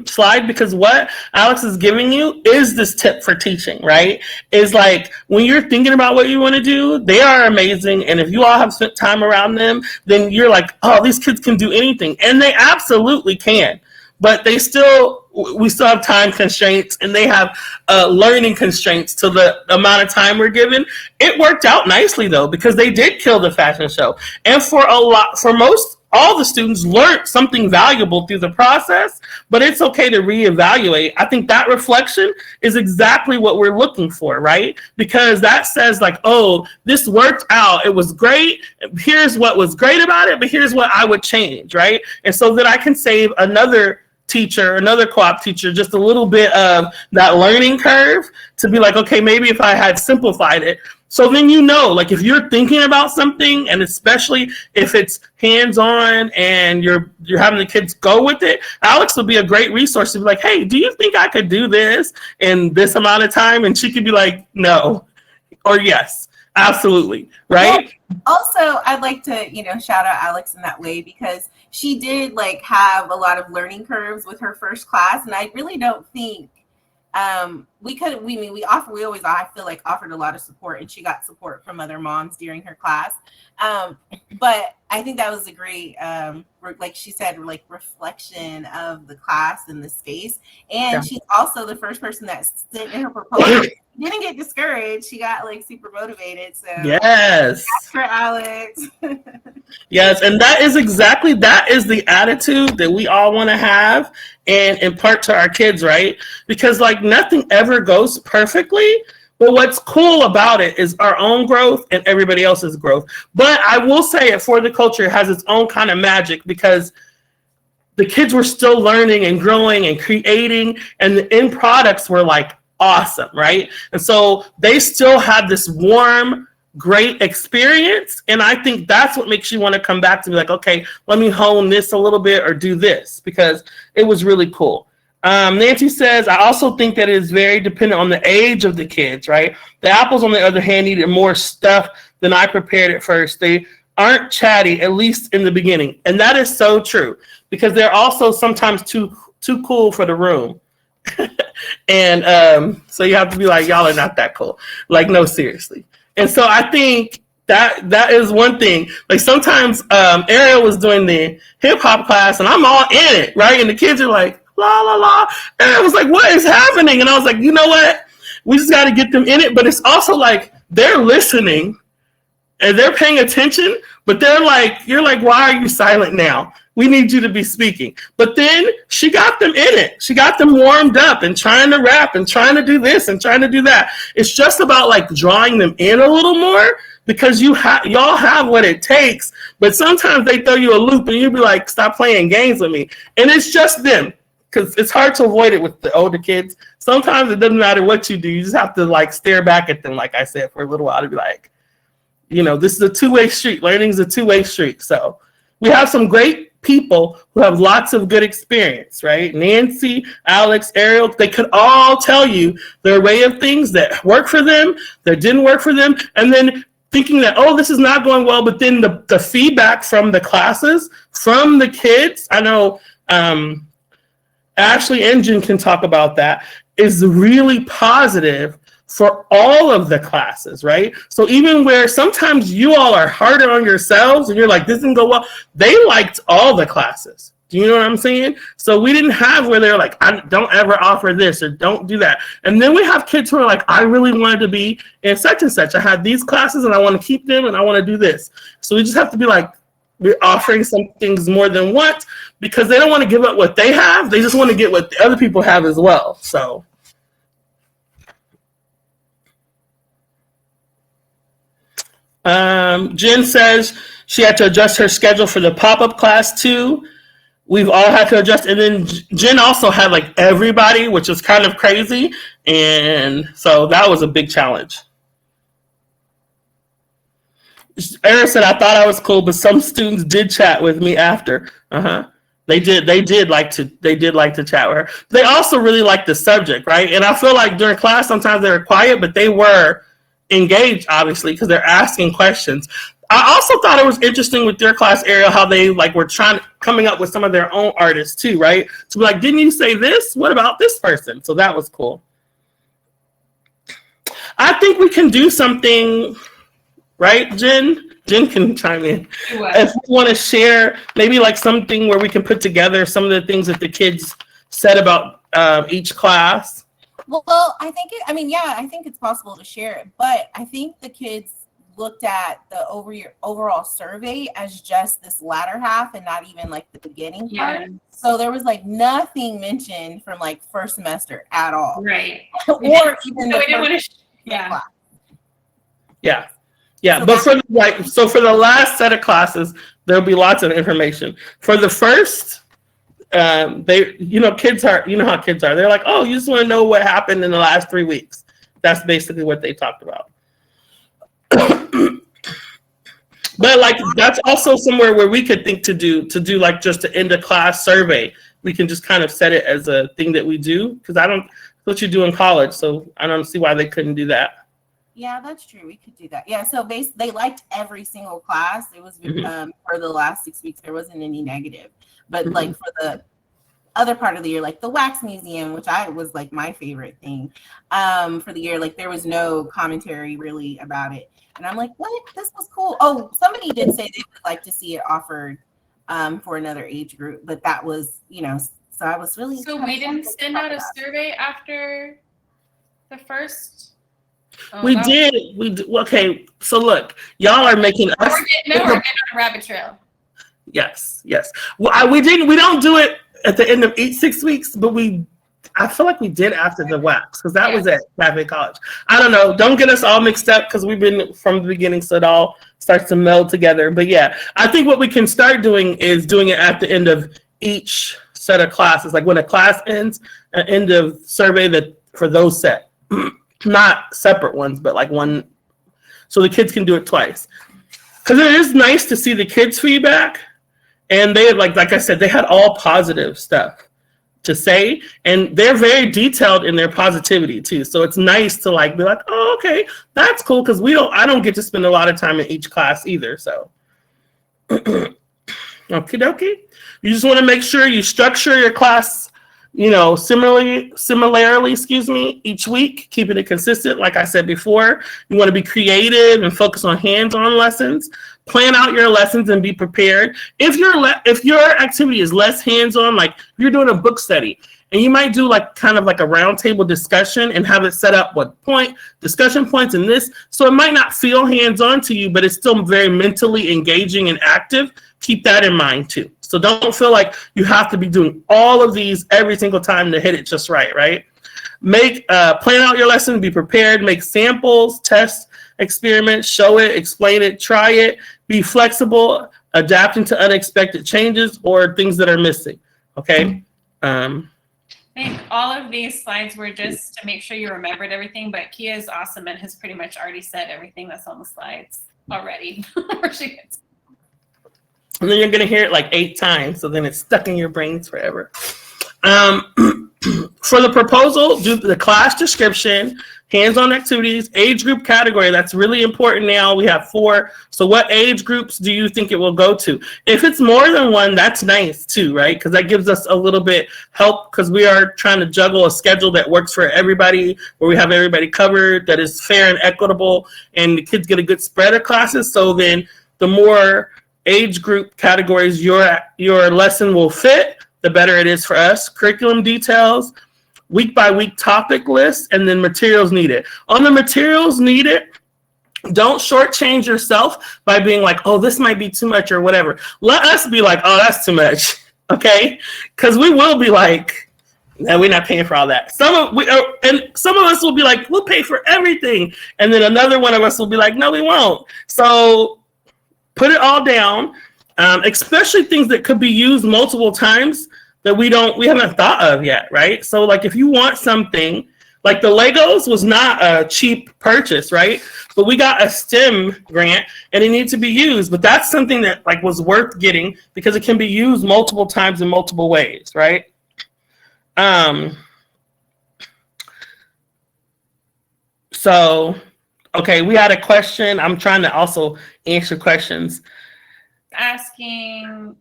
slide, because what Alex is giving you is this tip for teaching, right? Is like, when you're thinking about what you want to do, they are amazing. And if you all have spent time around them, then you're like, oh, these kids can do anything. And they absolutely can. But we still have time constraints, and they have learning constraints to the amount of time we're given. It worked out nicely though, because they did kill the fashion show. And for all the students learned something valuable through the process, but it's okay to reevaluate. I think that reflection is exactly what we're looking for, right? Because that says like, oh, this worked out. It was great. Here's what was great about it, but here's what I would change, right? And so that I can save another co-op teacher, just a little bit of that learning curve to be like, okay, maybe if I had simplified it. So then, you know, like if you're thinking about something, and especially if it's hands-on and you're having the kids go with it, Alex would be a great resource to be like, hey, do you think I could do this in this amount of time? And she could be like, no, or yes, absolutely, right? Also, I'd like to, shout out Alex in that way, because she did like have a lot of learning curves with her first class. And I really don't think we always, I feel like, offered a lot of support, and she got support from other moms during her class. But I think that was a great, like she said, like reflection of the class and the space. And she's also the first person that sent in her proposal. She didn't get discouraged. She got like super motivated. So yes, for Alex. Yes, and that is the attitude that we all want to have and impart to our kids, right? Because like nothing ever goes perfectly, but what's cool about it is our own growth and everybody else's growth. But I will say it For the Culture has its own kind of magic, because the kids were still learning and growing and creating, and the end products were like awesome, right? And so they still had this warm, great experience, and I think that's what makes you want to come back to be like, okay, let me hone this a little bit or do this, because it was really cool. Nancy says, I also think that it is very dependent on the age of the kids, right? The apples, on the other hand, needed more stuff than I prepared at first. They aren't chatty, at least in the beginning. And that is so true, because they're also sometimes too cool for the room. And so you have to be like, y'all are not that cool. Like, no, seriously. And so I think that is one thing. Like sometimes Ariel was doing the hip hop class and I'm all in it, right? And the kids are like, la, la, la. And I was like, what is happening? And I was like, you know what? We just got to get them in it. But it's also like they're listening and they're paying attention, but they're like, you're like, why are you silent now? We need you to be speaking. But then she got them in it. She got them warmed up and trying to rap and trying to do this and trying to do that. It's just about like drawing them in a little more because y'all have what it takes. But sometimes they throw you a loop and you'll be like, stop playing games with me. And it's just them because it's hard to avoid it with the older kids. Sometimes it doesn't matter what you do. You just have to like stare back at them, like I said, for a little while to be like, you know, this is a two-way street. Learning is a two-way street. So we have some great people who have lots of good experience, right? Nancy, Alex, Ariel, they could all tell you their way of things that work for them, that didn't work for them, and then thinking that, oh, this is not going well, but then the feedback from the classes, from the kids, I know Ashley and Jen can talk about that, is really positive for all of the classes, right? So even where sometimes you all are harder on yourselves and you're like, this didn't go well, they liked all the classes. Do you know what I'm saying? So we didn't have where they're like, I don't ever offer this or don't do that. And then we have kids who are like, I really wanted to be in such and such. I had these classes and I want to keep them and I want to do this. So we just have to be like, we're offering some things more than once because they don't want to give up what they have. They just want to get what the other people have as well. So. Jen says she had to adjust her schedule for the pop-up class too. We've all had to adjust. And then Jen also had like everybody, which is kind of crazy. And so that was a big challenge. Erin said, I thought I was cool, but some students did chat with me after. They did like to chat with her. They also really liked the subject, right? And I feel like during class, sometimes they were quiet, but they were engaged, obviously, because they're asking questions. I also thought it was interesting with your class, Ariel, how they like were coming up with some of their own artists too, right? To be like, didn't you say this? What about this person? So that was cool. I think we can do something, right, Jen? Jen can chime in. If we want to share maybe like something where we can put together some of the things that the kids said about each class. Well, I think I think it's possible to share it, but I think the kids looked at the overall survey as just this latter half and not even like the beginning part. So there was like nothing mentioned from like first semester at all. Right. Or even so we didn't want to class. Yeah. Yeah, So but for the last set of classes, there'll be lots of information. For the first kids are, you know how kids are. They're like, oh, you just want to know what happened in the last 3 weeks. That's basically what they talked about. But like, that's also somewhere where we could think to do like just an end of class survey. We can just kind of set it as a thing that we do. Cause that's what you do in college. So I don't see why they couldn't do that. Yeah, that's true. We could do that. Yeah. So they liked every single class. It was for the last 6 weeks, there wasn't any negative. But like for the other part of the year, like the wax museum, which was like my favorite thing for the year, like there was no commentary really about it. And I'm like, what? This was cool. Oh, somebody did say they would like to see it offered for another age group, but that was, so I was really. So we didn't send out a survey after the first. We did. Okay. So look, y'all are making us. We're getting on a rabbit trail. Yes. Well, we don't do it at the end of each 6 weeks, but I feel like we did after the wax because that was at Cafe College. I don't know. Don't get us all mixed up because we've been from the beginning, so it all starts to meld together. But yeah, I think what we can start doing is doing it at the end of each set of classes. Like when a class ends, an end of survey that for those set, not separate ones, but like one, so the kids can do it twice. Because it is nice to see the kids' feedback. And they had, like I said, they had all positive stuff to say, and they're very detailed in their positivity too. So it's nice to like be like, oh, okay, that's cool, because I don't get to spend a lot of time in each class either. So, okie dokie. You just want to make sure you structure your class similarly, each week, keeping it consistent. Like I said before, you want to be creative and focus on hands-on lessons. Plan out your lessons and be prepared. If your activity is less hands-on, like you're doing a book study, and you might do like kind of like a roundtable discussion and have it set up with discussion points in this. So it might not feel hands-on to you, but it's still very mentally engaging and active. Keep that in mind too. So don't feel like you have to be doing all of these every single time to hit it just right, right? Plan out your lesson, be prepared, make samples, test, experiment, show it, explain it, try it, be flexible, adapting to unexpected changes or things that are missing, okay? I think all of these slides were just to make sure you remembered everything, but Kia is awesome and has pretty much already said everything that's on the slides already. And then you're going to hear it like 8 times, so then it's stuck in your brains forever. For the proposal, do the class description, hands-on activities, age group category. That's really important now. We have 4. So what age groups do you think it will go to? If it's more than one, that's nice too, right? Because that gives us a little bit help because we are trying to juggle a schedule that works for everybody, where we have everybody covered, that is fair and equitable, and the kids get a good spread of classes. So then the more age group categories your lesson will fit, the better it is for us. Curriculum details, week by week topic list, and then materials needed. On the materials needed, don't shortchange yourself by being like, oh, this might be too much or whatever. Let us be like, oh, that's too much, okay? Because we will be like, no, we're not paying for all that. Some of us will be like, we'll pay for everything, and then another one of us will be like, no, we won't. So put it all down, especially things that could be used multiple times that we haven't thought of yet, right? So like if you want something, like the Legos was not a cheap purchase, right? But we got a STEM grant and it needs to be used. But that's something that like was worth getting because it can be used multiple times in multiple ways, right? So, okay, we had a question. I'm trying to also answer questions. Asking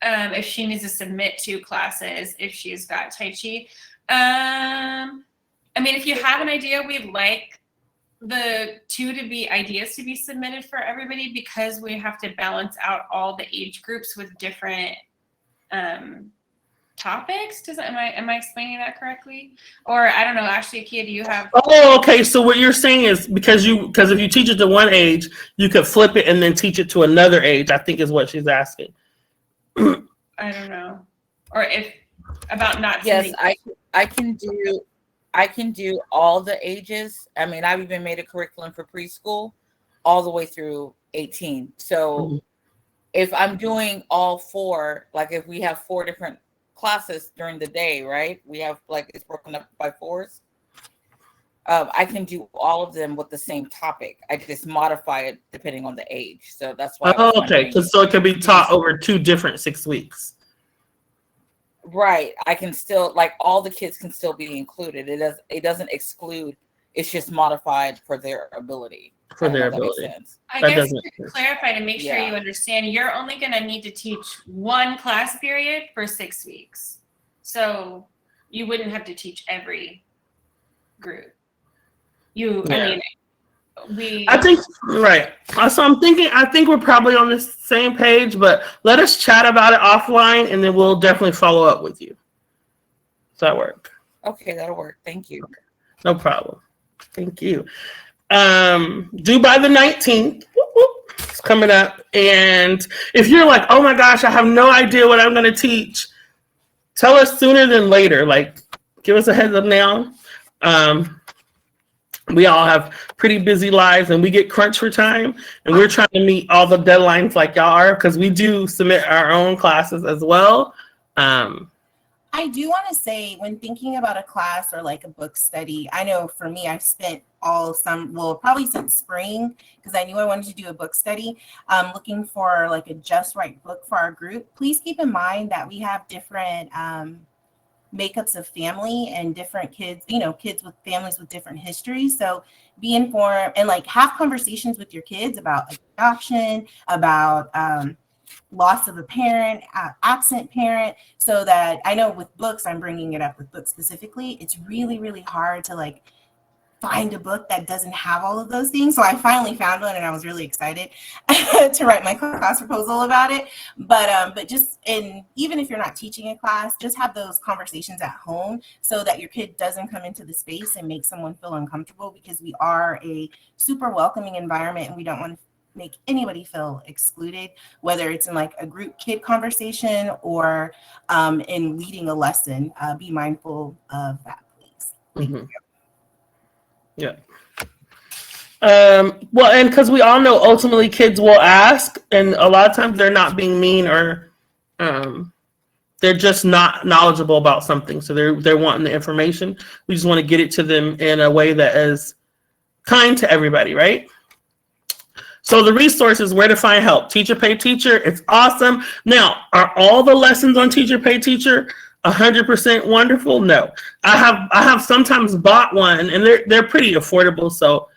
if she needs to submit 2 classes if she's got Tai Chi. I mean, if you have an idea, we'd like the 2 to be ideas to be submitted for everybody because we have to balance out all the age groups with different topics. Am I explaining that correctly? Or I don't know, actually, Kia, do you have? Oh, okay. So what you're saying is because if you teach it to one age, you could flip it and then teach it to another age, I think is what she's asking. I don't know. Or if about not. Yes, I can do all the ages. I mean, I've even made a curriculum for preschool all the way through 18. So if I'm doing all 4, like if we have 4 different classes during the day, right? We have like it's broken up by 4s. I can do all of them with the same topic. I just modify it depending on the age. So that's why. Oh, okay. So it can be taught over 2 different 6 weeks. Right. I can still like all the kids can still be included. It doesn't exclude. It's just modified for their ability. For their ability. I guess to clarify to make sure you understand, you're only going to need to teach 1 class period for 6 weeks. So you wouldn't have to teach every group. I think, right. So I think we're probably on the same page, but let us chat about it offline and then we'll definitely follow up with you. Does that work? Okay, that'll work. Thank you. No problem. Thank you. Due by the 19th. Whoop, whoop, it's coming up. And if you're like, oh my gosh, I have no idea what I'm going to teach, tell us sooner than later. Like, give us a heads up now. We all have pretty busy lives and we get crunched for time. And we're trying to meet all the deadlines like y'all are because we do submit our own classes as well. I do want to say when thinking about a class or like a book study, I know for me, I've spent probably since spring, because I knew I wanted to do a book study, looking for like a just right book for our group. Please keep in mind that we have different makeups of family and different kids, kids with families with different histories. So be informed and like have conversations with your kids about adoption, about loss of a parent, absent parent, so that I know with books, I'm bringing it up with books specifically, it's really, really hard to like find a book that doesn't have all of those things. So I finally found one and I was really excited to write my class proposal about it. But just even if you're not teaching a class, just have those conversations at home so that your kid doesn't come into the space and make someone feel uncomfortable, because we are a super welcoming environment and we don't want to make anybody feel excluded, whether it's in like a group kid conversation or in leading a lesson. Be mindful of that, please. Thank you. Yeah. Well, and because we all know ultimately kids will ask, and a lot of times they're not being mean, or they're just not knowledgeable about something. So they're wanting the information. We just want to get it to them in a way that is kind to everybody, right? So the resources, where to find help. Teacher Pay Teacher, it's awesome. Now, are all the lessons on Teacher Pay Teacher 100% wonderful? No. I have sometimes bought one, and they're pretty affordable. So,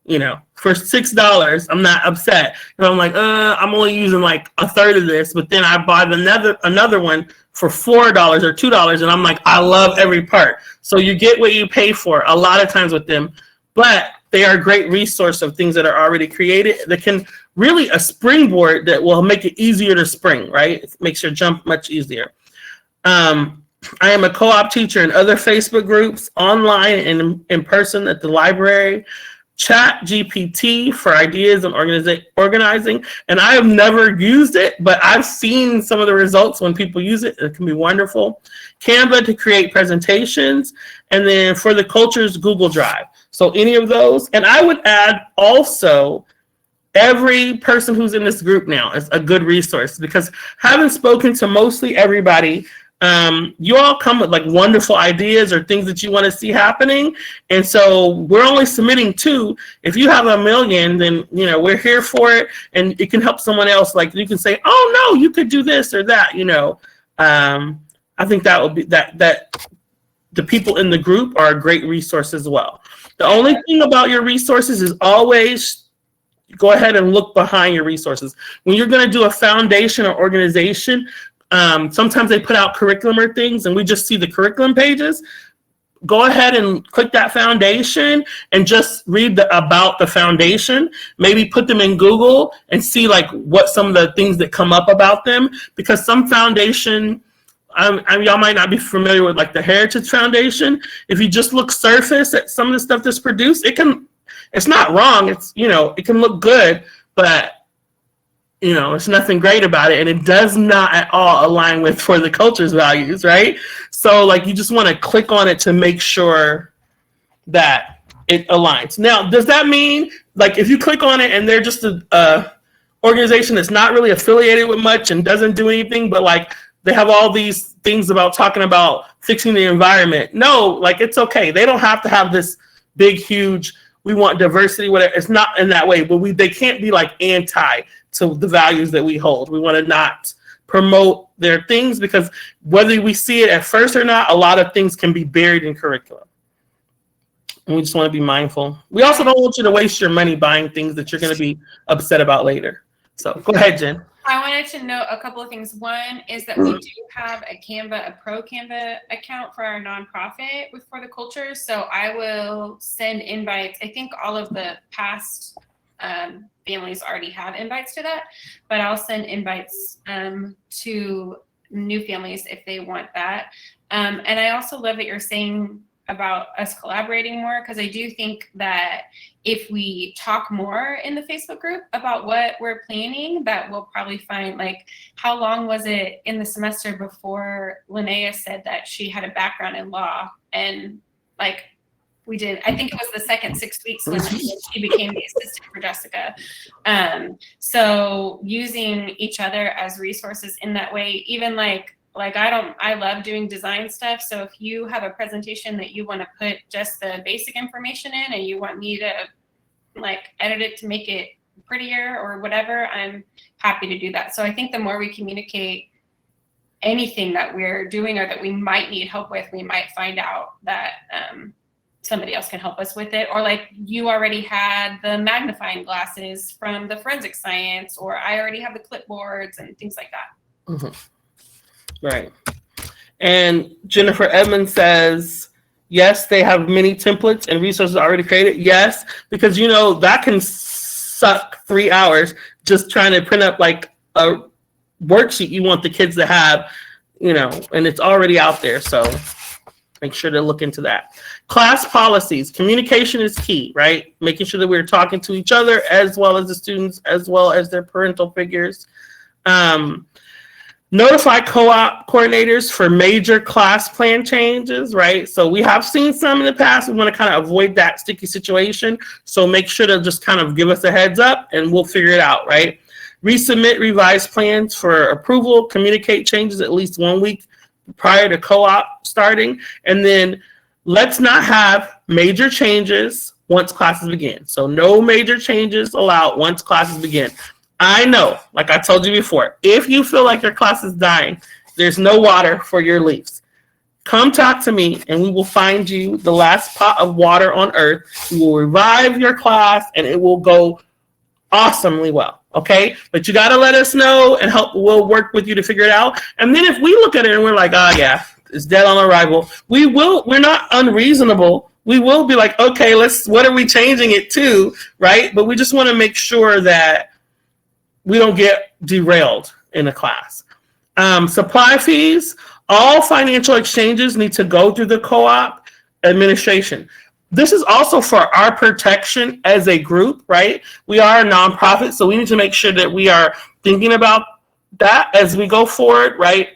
you know, for $6, I'm not upset. And I'm like, I'm only using like a third of this, but then I buy another one for $4 or $2, and I'm like, I love every part. So you get what you pay for a lot of times with them, but they are a great resource of things that are already created that can really a springboard that will make it easier to spring, right? It makes your jump much easier. I am a co-op teacher in other Facebook groups, online and in person at the library. Chat GPT for ideas and organizing. And I have never used it, but I've seen some of the results when people use it. It can be wonderful. Canva to create presentations. And then for the cultures, Google Drive. So any of those. And I would add also, every person who's in this group now is a good resource, because having spoken to mostly everybody, you all come with like wonderful ideas or things that you want to see happening. And so we're only submitting 2. If you have 1 million, then, you know, we're here for it, and it can help someone else. Like you can say, oh no, you could do this or that, you know. I think that will be that the people in the group are a great resource as well. The only thing about your resources is always go ahead and look behind your resources. When you're going to do a foundation or organization, sometimes they put out curriculum or things and we just see the curriculum pages. Go ahead and click that foundation and just read about the foundation. Maybe put them in Google and see like what some of the things that come up about them, because some foundation, y'all might not be familiar with like the Heritage Foundation. If you just look surface at some of the stuff that's produced, it's not wrong. It's, you know, it can look good, but you know, it's nothing great about it, and it does not at all align with For the Culture's values, right? So like you just want to click on it to make sure that it aligns. Now, does that mean like if you click on it and they're just a organization that's not really affiliated with much and doesn't do anything, but like they have all these things about talking about fixing the environment? No, like it's okay. They don't have to have this big, huge, we want diversity, whatever. It's not in that way, but they can't be like anti to the values that we hold. We want to not promote their things, because whether we see it at first or not, a lot of things can be buried in curriculum. And we just want to be mindful. We also don't want you to waste your money buying things that you're going to be upset about later. So go ahead, Jen. I wanted to note a couple of things. One is that we do have a pro Canva account for our nonprofit with For the Culture. So I will send invites. I think all of the past families already have invites to that, but I'll send invites to new families if they want that. And I also love that you're saying about us collaborating more, because I do think that if we talk more in the Facebook group about what we're planning, that we'll probably find, like, how long was it in the semester before Linnea said that she had a background in law? And like, we did, I think it was the second 6 weeks when she became the assistant for Jessica. So using each other as resources in that way, even like I love doing design stuff. So if you have a presentation that you want to put just the basic information in and you want me to like edit it to make it prettier or whatever, I'm happy to do that. So I think the more we communicate anything that we're doing or that we might need help with, we might find out that somebody else can help us with it. Or like you already had the magnifying glasses from the forensic science, or I already have the clipboards and things like that. Mm-hmm. Right. And Jennifer Edmonds says, yes, they have many templates and resources already created. Yes, because that can suck 3 hours just trying to print up like a worksheet you want the kids to have, and it's already out there. So make sure to look into that. Class policies. Communication is key, right? Making sure that we're talking to each other as well as the students, as well as their parental figures. Notify co-op coordinators for major class plan changes, right? So we have seen some in the past. We want to kind of avoid that sticky situation. So make sure to just kind of give us a heads up and we'll figure it out, right? Resubmit revised plans for approval. Communicate changes at least 1 week prior to co-op starting. And then let's not have major changes once classes begin. So no major changes allowed once classes begin. I know, like I told you before, if you feel like your class is dying, there's no water for your leaves. Come talk to me and we will find you the last pot of water on earth. We will revive your class and it will go awesomely well. Okay, but you got to let us know and we'll work with you to figure it out. And then if we look at it and we're like, oh yeah, it's dead on arrival, we're not unreasonable. We will be like, okay, what are we changing it to, right? But we just want to make sure that we don't get derailed in a class. Supply fees, all financial exchanges need to go through the co-op administration. This is also for our protection as a group, right? We are a nonprofit, so we need to make sure that we are thinking about that as we go forward, right?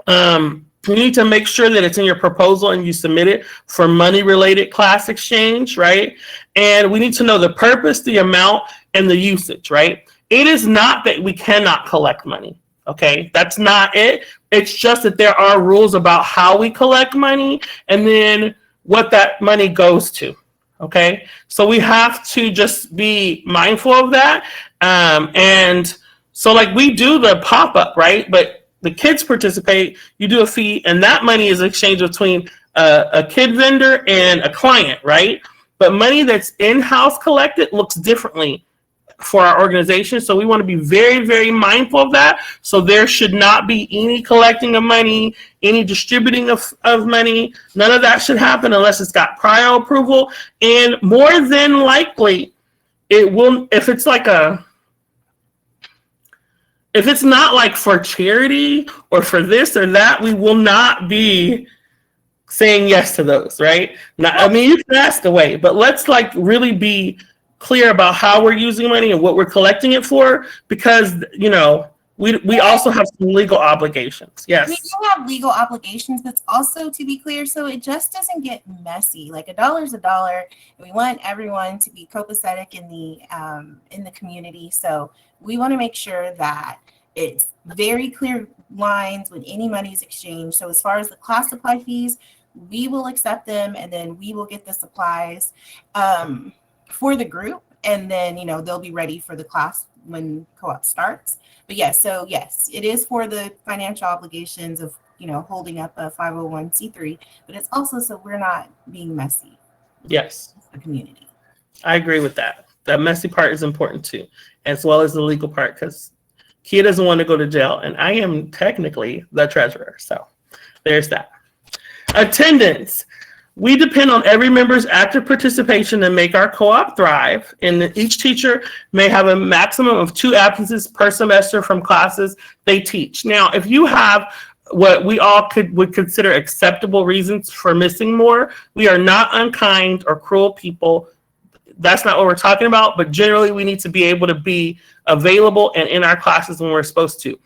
You need to make sure that it's in your proposal and you submit it for money-related class exchange, right? And we need to know the purpose, the amount, and the usage, right? It is not that we cannot collect money, okay? That's not it. It's just that there are rules about how we collect money and then what that money goes to, okay? So we have to just be mindful of that. And so like we do the pop-up, right? But the kids participate, you do a fee, and that money is exchanged between a kid vendor and a client, right? But money that's in-house collected looks differently for our organization. So we want to be very, very mindful of that. So there should not be any collecting of money, any distributing of money. None of that should happen unless it's got prior approval. And more than likely, it will, if it's not like for charity or for this or that, we will not be saying yes to those, right? Now, you can ask away, but let's like really be clear about how we're using money and what we're collecting it for, because we also have some legal obligations. Yes, we do have legal obligations, but also, to be clear, so it just doesn't get messy. Like $1 is $1. We want everyone to be copacetic in the community, so we want to make sure that it's very clear lines when any money is exchanged. So as far as the class supply fees, we will accept them, and then we will get the supplies for the group, and then they'll be ready for the class when co-op starts. But yes, it is for the financial obligations of holding up a 501c3, but it's also so we're not being messy. Yes, the community. I agree with that. That messy part is important too, as well as the legal part, because Kia doesn't want to go to jail, and I am technically the treasurer. So there's that. Attendance. We depend on every member's active participation to make our co-op thrive, and each teacher may have a maximum of 2 absences per semester from classes they teach. Now, if you have what we all would consider acceptable reasons for missing more, we are not unkind or cruel people. That's not what we're talking about, but generally we need to be able to be available and in our classes when we're supposed to.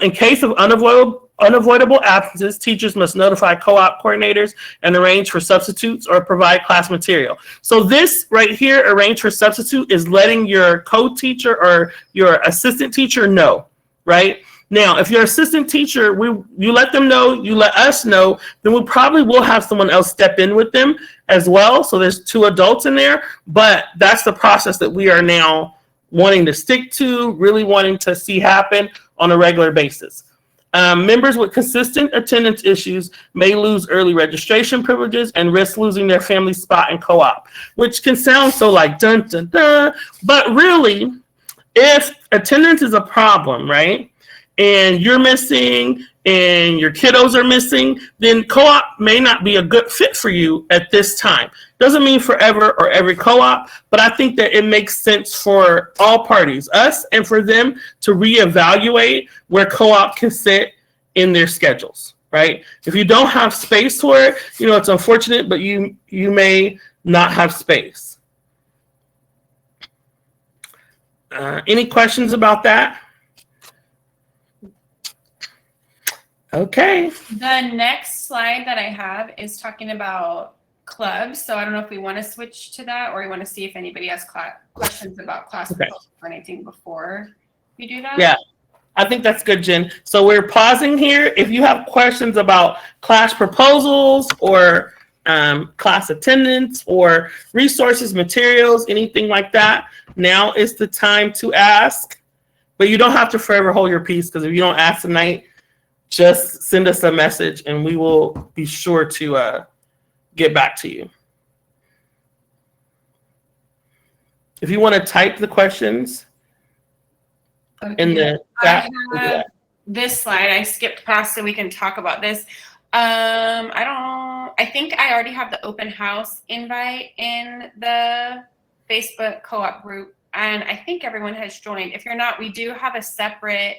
In case of unavoidable absences, teachers must notify co-op coordinators and arrange for substitutes or provide class material. So this right here, arrange for substitute, is letting your co-teacher or your assistant teacher know, right? Now, if your assistant teacher, you let them know, you let us know, then we probably will have someone else step in with them as well. So there's 2 adults in there, but that's the process that we are now wanting to stick to, really wanting to see happen on a regular basis. Members with consistent attendance issues may lose early registration privileges and risk losing their family spot in co-op, which can sound so like dun dun dun, but really, if attendance is a problem, right, and you're missing and your kiddos are missing, then co-op may not be a good fit for you at this time. Doesn't mean forever or every co-op, but I think that it makes sense for all parties, us and for them, to reevaluate where co-op can sit in their schedules, right? If you don't have space for it, it's unfortunate, but you may not have space. Any questions about that? Okay. The next slide that I have is talking about clubs. So I don't know if we want to switch to that, or we want to see if anybody has questions about class proposals or anything before we do that. Yeah, I think that's good, Jen. So we're pausing here. If you have questions about class proposals or class attendance or resources, materials, anything like that, now is the time to ask. But you don't have to forever hold your peace, because if you don't ask tonight, just send us a message and we will be sure to get back to you. If you want to type the questions in the chat. I have this slide I skipped past so we can talk about this. I think I already have the open house invite in the Facebook co-op group, and I think everyone has joined. If you're not, we do have a separate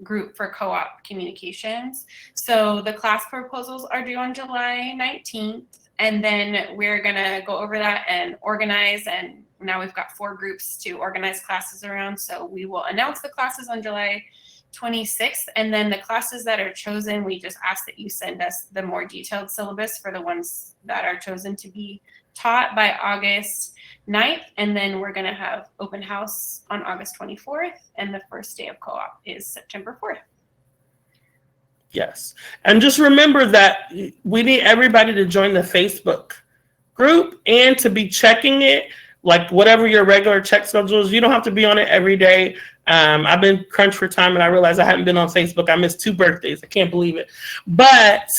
group for co-op communications. So the class proposals are due on July 19th, and then we're gonna go over that and organize, and now we've got 4 groups to organize classes around. So we will announce the classes on July 26th, and then the classes that are chosen, we just ask that you send us the more detailed syllabus for the ones that are chosen to be taught by August 9th, and then we're going to have open house on August 24th, and the first day of co-op is September 4th. Yes. And just remember that we need everybody to join the Facebook group and to be checking it, like whatever your regular check schedule is. You don't have to be on it every day. I've been crunched for time and I realized I haven't been on Facebook. I missed 2 birthdays. I can't believe it. But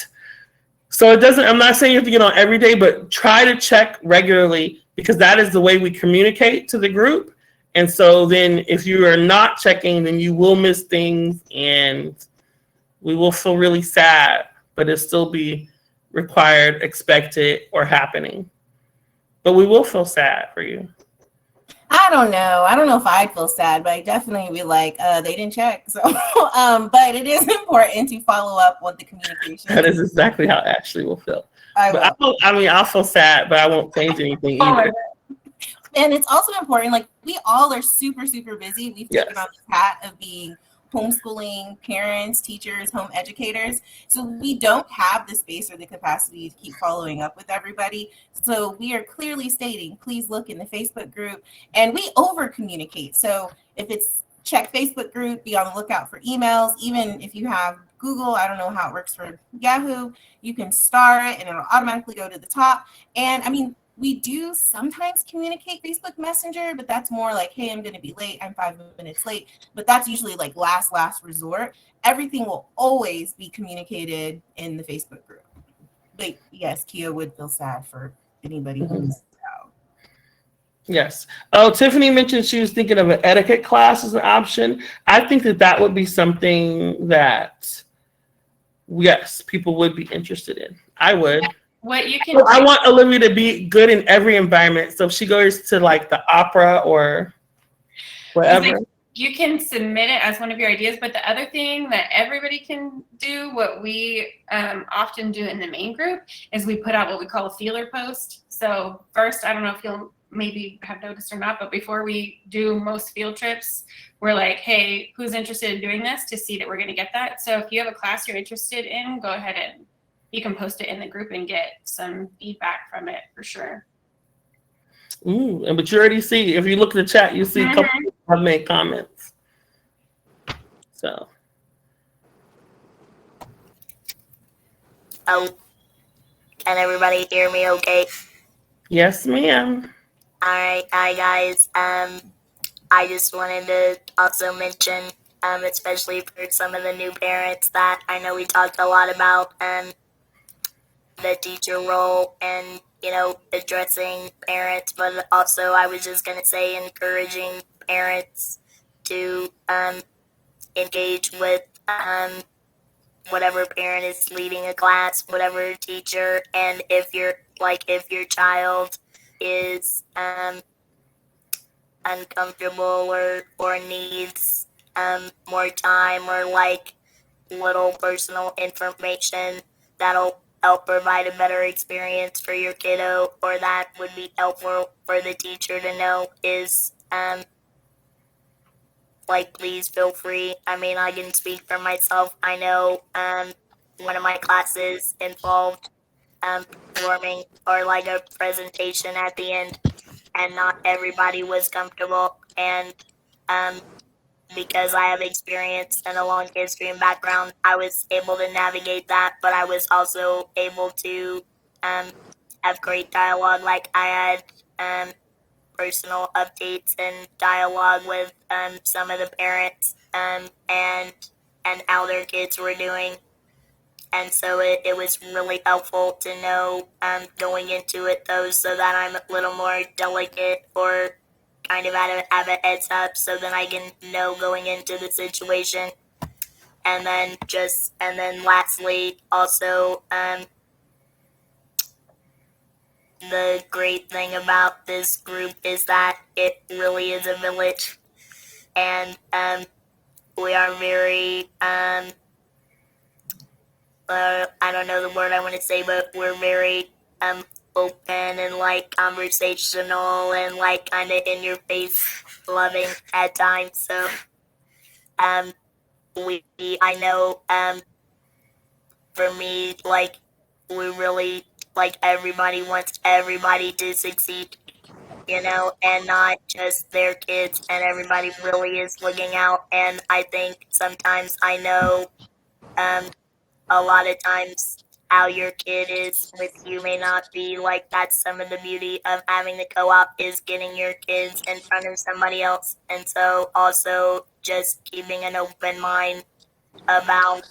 so it doesn't, I'm not saying you have to get on every day, but try to check regularly, because that is the way we communicate to the group. And so then if you are not checking, then you will miss things and we will feel really sad, but it'll still be required, expected, or happening. But we will feel sad for you. I don't know. I don't know if I'd feel sad, but I definitely be like, they didn't check. So, but it is important to follow up with the communication. That is exactly how Ashley will feel. I'll feel sad, but I won't change anything either. And it's also important, like, we all are super, super busy. We've taken on this hat of being homeschooling parents, teachers, home educators. So we don't have the space or the capacity to keep following up with everybody. So we are clearly stating, please look in the Facebook group, and we over communicate. So if it's check Facebook group, be on the lookout for emails. Even if you have Google, I don't know how it works for Yahoo, you can star it and it'll automatically go to the top. And I mean, we do sometimes communicate Facebook Messenger, but that's more like, hey, I'm going to be late. I'm 5 minutes late. But that's usually like last resort. Everything will always be communicated in the Facebook group. But yes, Kia would feel sad for anybody who's out. Yes. Oh, Tiffany mentioned she was thinking of an etiquette class as an option. I think that would be something that, yes, people would be interested in. I would. What you can I want Olivia to be good in every environment. So if she goes to like the opera or wherever. You can submit it as one of your ideas, but the other thing that everybody can do, what we often do in the main group, is we put out what we call a feeler post. So first, I don't know if you'll maybe have noticed or not, but before we do most field trips, we're like, hey, who's interested in doing this, to see that we're going to get that. So if you have a class you're interested in, go ahead and you can post it in the group and get some feedback from it for sure. But you already see, if you look at the chat, you see a couple people have made comments. So. Oh, can everybody hear me okay? Yes, ma'am. All right, hi guys. I just wanted to also mention especially for some of the new parents that I know we talked a lot about, the teacher role and, addressing parents, but also I was just going to say encouraging parents to engage with whatever parent is leading a class, whatever teacher, and if your child is uncomfortable or needs more time or like little personal information that'll help provide a better experience for your kiddo, or that would be helpful for the teacher to know, is please feel free. I mean, I can speak for myself. I know one of my classes involved performing or like a presentation at the end, and not everybody was comfortable. And because I have experience and a long history and background, I was able to navigate that, but I was also able to have great dialogue. Like I had personal updates and dialogue with some of the parents and how their kids were doing. And so it was really helpful to know going into it, though, so that I'm a little more delicate or kind of have a heads up, so that I can know going into the situation. And then lastly, also, the great thing about this group is that it really is a village, and we are very I don't know the word I want to say, but we're very open and like conversational and like kind of in your face loving at times. So I know for me, like, we really, like, everybody wants everybody to succeed, and not just their kids, and everybody really is looking out. And I think sometimes I know a lot of times how your kid is with you may not be like. That's some of the beauty of having the co-op, is getting your kids in front of somebody else. And so also just keeping an open mind about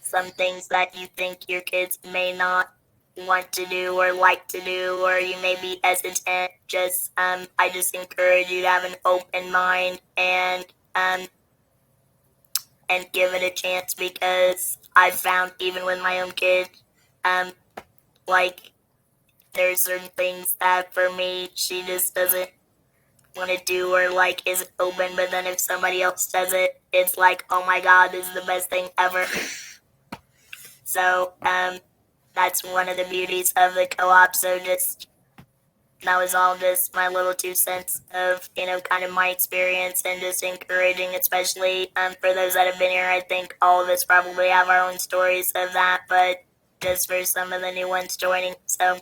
some things that you think your kids may not want to do or like to do, or you may be hesitant. Just I just encourage you to have an open mind and give it a chance, because I've found even with my own kid, like, there's certain things that for me she just doesn't want to do or like isn't open, but then if somebody else does it, it's like, oh my god, this is the best thing ever. So that's one of the beauties of the co-op. So just, that was all just my little 2 cents of, kind of my experience, and just encouraging, especially for those that have been here. I think all of us probably have our own stories of that, but just for some of the new ones joining. So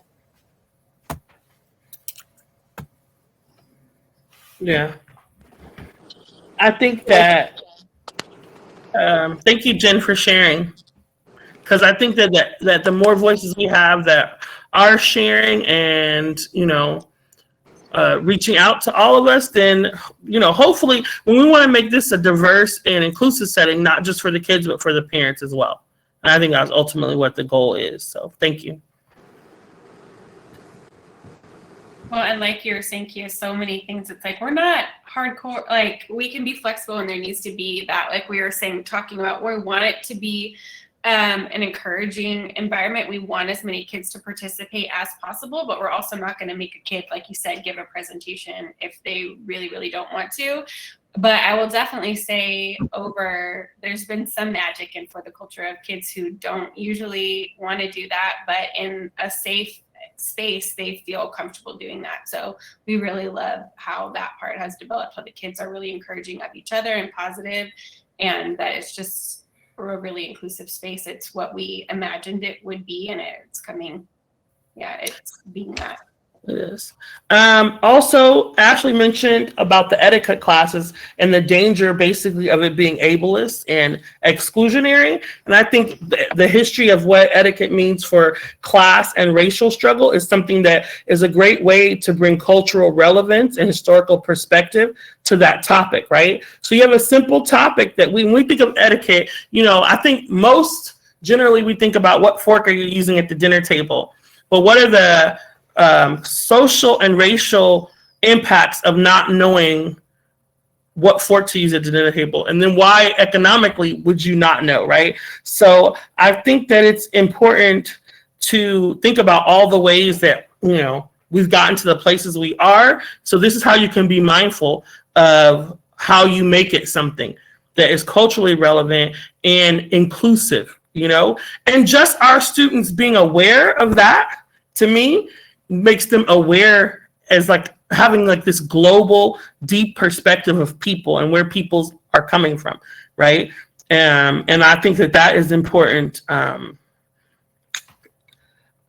Yeah. I think that, thank you, Jen, for sharing. Because I think that the more voices we have that are sharing and, reaching out to all of us, then, hopefully, when we want to make this a diverse and inclusive setting, not just for the kids, but for the parents as well. And I think that's ultimately what the goal is. So thank you. Well, and like you were saying, Kia, so many things. It's like, we're not hardcore. Like, we can be flexible, and there needs to be that, like we were saying, talking about, we want it to be an encouraging environment. We want as many kids to participate as possible, but we're also not going to make a kid, like you said, give a presentation if they really, really don't want to. But I will definitely say, there's been some magic in For the Culture of kids who don't usually want to do that, but in a safe space, they feel comfortable doing that. So we really love how that part has developed, how the kids are really encouraging of each other and positive, and that it's just a really inclusive space. It's what we imagined it would be, and it's coming. Yeah, it's being that. It is. Also, Ashley mentioned about the etiquette classes and the danger basically of it being ableist and exclusionary. And I think the history of what etiquette means for class and racial struggle is something that is a great way to bring cultural relevance and historical perspective to that topic, right? So you have a simple topic that when we think of etiquette, I think most generally we think about what fork are you using at the dinner table, but what are the social and racial impacts of not knowing what fork to use at the dinner table, and then why economically would you not know, right? So I think that it's important to think about all the ways that we've gotten to the places we are. So this is how you can be mindful of how you make it something that is culturally relevant and inclusive, and just our students being aware of that, to me, makes them aware as like having like this global deep perspective of people and where people are coming from, right? And I think that is important.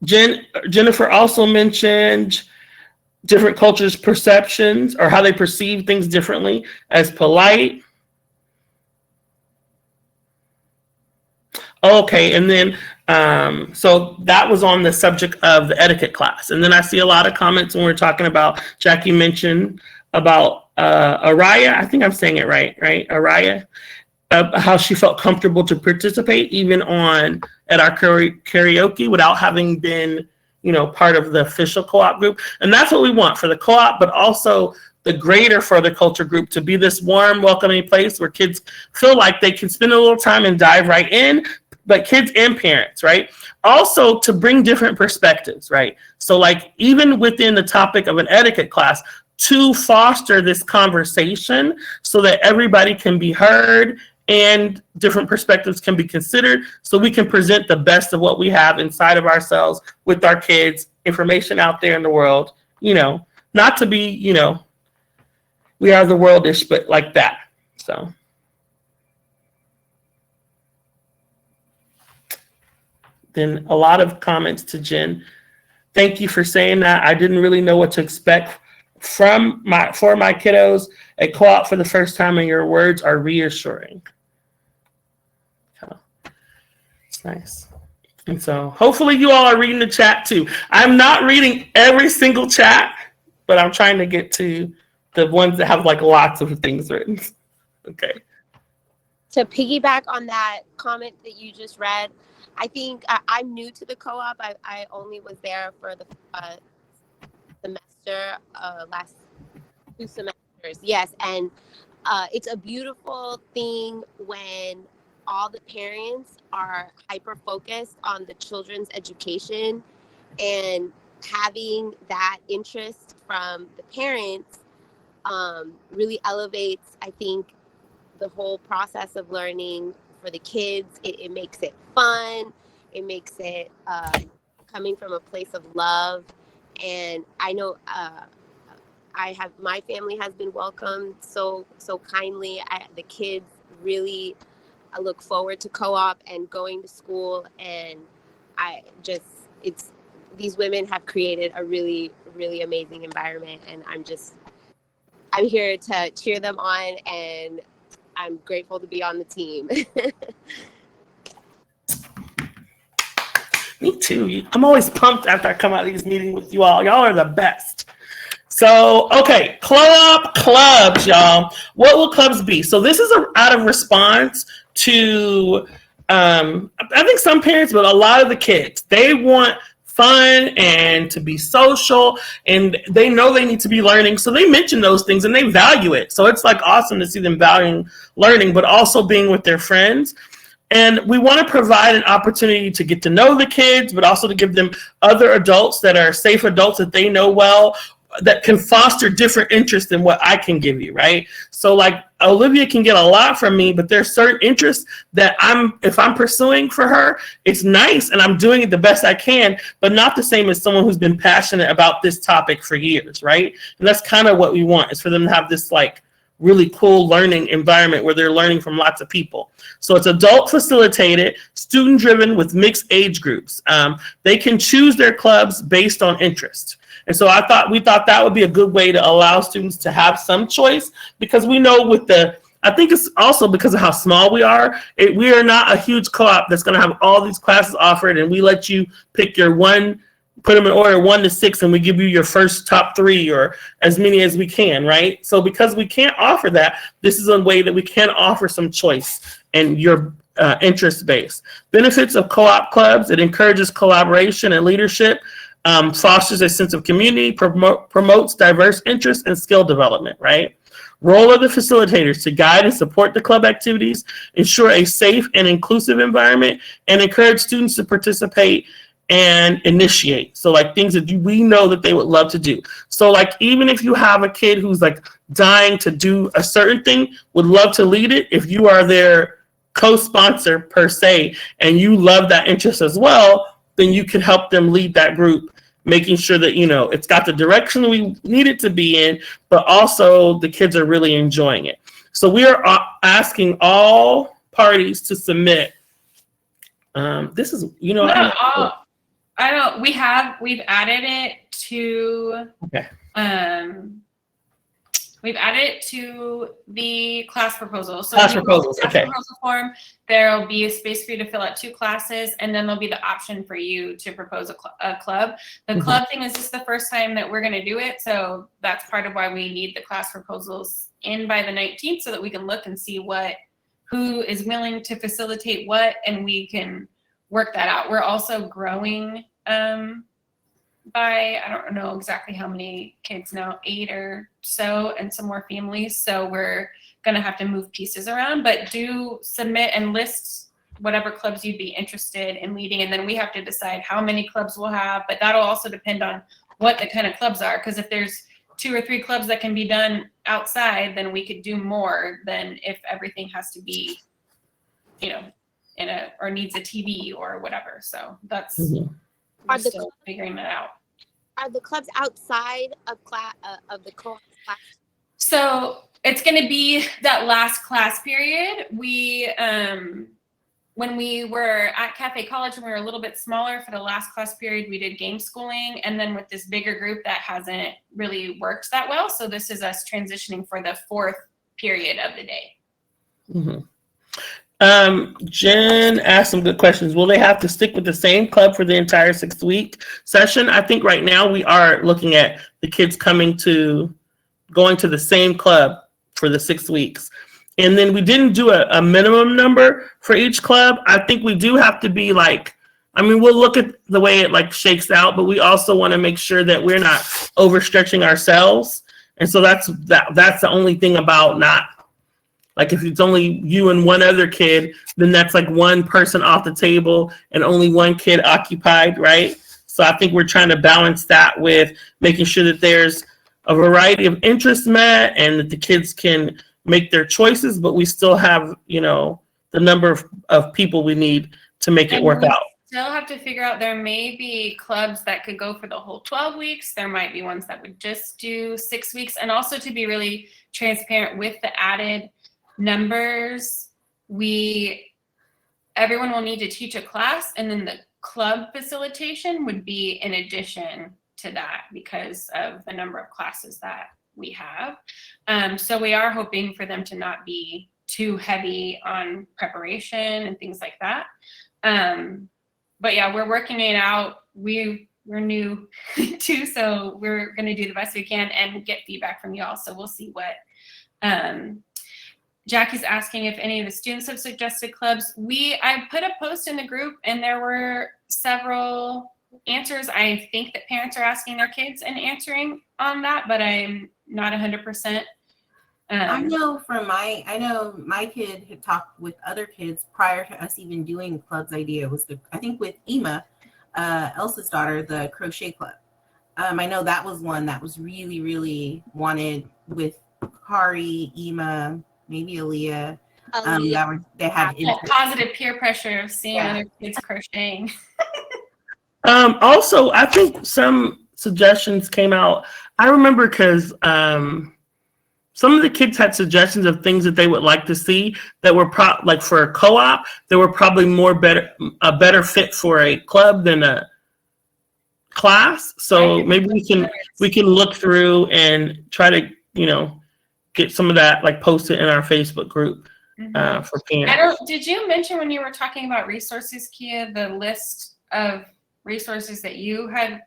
Jennifer also mentioned different cultures' perceptions or how they perceive things differently as polite. Okay, and then so that was on the subject of the etiquette class. And then I see a lot of comments when we're talking about, Jackie mentioned about Araya, I think I'm saying it right? Araya, how she felt comfortable to participate even at our karaoke without having been, part of the official co-op group. And that's what we want for the co-op, but also the greater Further Culture group to be this warm, welcoming place where kids feel like they can spend a little time and dive right in, but kids and parents, right? Also to bring different perspectives, right? So like even within the topic of an etiquette class, to foster this conversation so that everybody can be heard and different perspectives can be considered so we can present the best of what we have inside of ourselves with our kids, information out there in the world, not to be, we are the worldish, but like that, so. Then a lot of comments to Jen. Thank you for saying that. I didn't really know what to expect for my kiddos at co-op for the first time, and your words are reassuring. It's nice. And so hopefully you all are reading the chat too. I'm not reading every single chat, but I'm trying to get to the ones that have like lots of things written. Okay. To piggyback on that comment that you just read, I think I'm new to the co-op. I only was there for the semester, last 2 semesters. Yes, and it's a beautiful thing when all the parents are hyper-focused on the children's education, and having that interest from the parents really elevates, I think, the whole process of learning for the kids. It makes it fun. It makes it coming from a place of love. And I know my family has been welcomed so kindly. The kids really look forward to co-op and going to school. And these women have created a really, really amazing environment. And I'm here to cheer them on, and I'm grateful to be on the team. Me too. I'm always pumped after I come out of these meetings with you all. Y'all are the best. So, okay, co-op clubs, y'all. What will clubs be? So this is out of response to, I think some parents, but a lot of the kids, they want fun and to be social, and they know they need to be learning. So they mention those things and they value it. So it's like awesome to see them valuing learning, but also being with their friends. And we want to provide an opportunity to get to know the kids, but also to give them other adults that are safe adults that they know well, that can foster different interests than what I can give you, right? So like Olivia can get a lot from me, but there's certain interests that if I'm pursuing for her, it's nice and I'm doing it the best I can, but not the same as someone who's been passionate about this topic for years, right? And that's kind of what we want, is for them to have this like really cool learning environment where they're learning from lots of people. So it's adult facilitated, student driven with mixed age groups. They can choose their clubs based on interest. And so we thought that would be a good way to allow students to have some choice, because we know I think it's also because of how small we are. We are not a huge co-op that's going to have all these classes offered, and we let you pick your one, put them in order 1 to 6, and we give you your first top 3 or as many as we can, right? So because we can't offer that, this is a way that we can offer some choice and your interest base. Benefits of co-op clubs: it encourages collaboration and leadership, fosters a sense of community, promotes diverse interests and skill development, right? Role of the facilitators: to guide and support the club activities, ensure a safe and inclusive environment, and encourage students to participate and initiate. So like things that we know that they would love to do. So like even if you have a kid who's like dying to do a certain thing, would love to lead it, if you are their co-sponsor per se, and you love that interest as well, then you can help them lead that group, making sure that, it's got the direction we need it to be in, but also the kids are really enjoying it. So we are asking all parties to submit. This is, we've added it to, okay. We've added it to the class proposal. So proposal form, there'll be a space for you to fill out 2 classes, and then there'll be the option for you to propose a club. The club thing is just the first time that we're going to do it, so that's part of why we need the class proposals in by the 19th, so that we can look and see who is willing to facilitate what, and we can work that out. We're also growing by, I don't know exactly how many kids now, 8 or so, and some more families. So we're going to have to move pieces around, but do submit and list whatever clubs you'd be interested in leading. And then we have to decide how many clubs we'll have, but that'll also depend on what the kind of clubs are. Because if there's 2 or 3 clubs that can be done outside, then we could do more than if everything has to be, or needs a TV or whatever. So that's, we're still figuring that out. Are the clubs outside of the co-op class? So it's going to be that last class period. We, when we were at Cafe College, when we were a little bit smaller, for the last class period, we did game schooling. And then with this bigger group, that hasn't really worked that well. So this is us transitioning for the 4th period of the day. Mm-hmm. Jen asked some good questions. Will they have to stick with the same club for the entire 6-week session? I think right now we are looking at the kids going to the same club for the 6 weeks. And then we didn't do a minimum number for each club. I think we do have to be we'll look at the way it shakes out, but we also want to make sure that we're not overstretching ourselves. And so that's the only thing about not, if it's only you and one other kid, then that's one person off the table and only one kid occupied, right? So I think we're trying to balance that with making sure that there's a variety of interests met and that the kids can make their choices, but we still have, the number of people we need to make it work out. Still have to figure out, there may be clubs that could go for the whole 12 weeks. There might be ones that would just do 6 weeks. And also, to be really transparent with the added numbers, everyone will need to teach a class, and then the club facilitation would be in addition to that because of the number of classes that we have. So we are hoping for them to not be too heavy on preparation and things like that. But yeah, we're working it out. We're new too, so we're going to do the best we can and get feedback from y'all. So we'll see what Jackie's asking if any of the students have suggested clubs. I put a post in the group and there were several answers. I think that parents are asking their kids and answering on that, but I'm not 100%. I know my kid had talked with other kids prior to us even doing club's idea. I think with Ema, Elsa's daughter, the crochet club. I know that was one that was really, really wanted with Kari, Ema, maybe Aaliyah. They had positive peer pressure of seeing other kids crocheting. Also, I think some suggestions came out. I remember because some of the kids had suggestions of things that they would like to see that were for a co-op, that were probably a better fit for a club than a class. So maybe we can look through and try to, you know, get some of that like posted in our Facebook group for parents. Did you mention when you were talking about resources, Kia, the list of resources that you had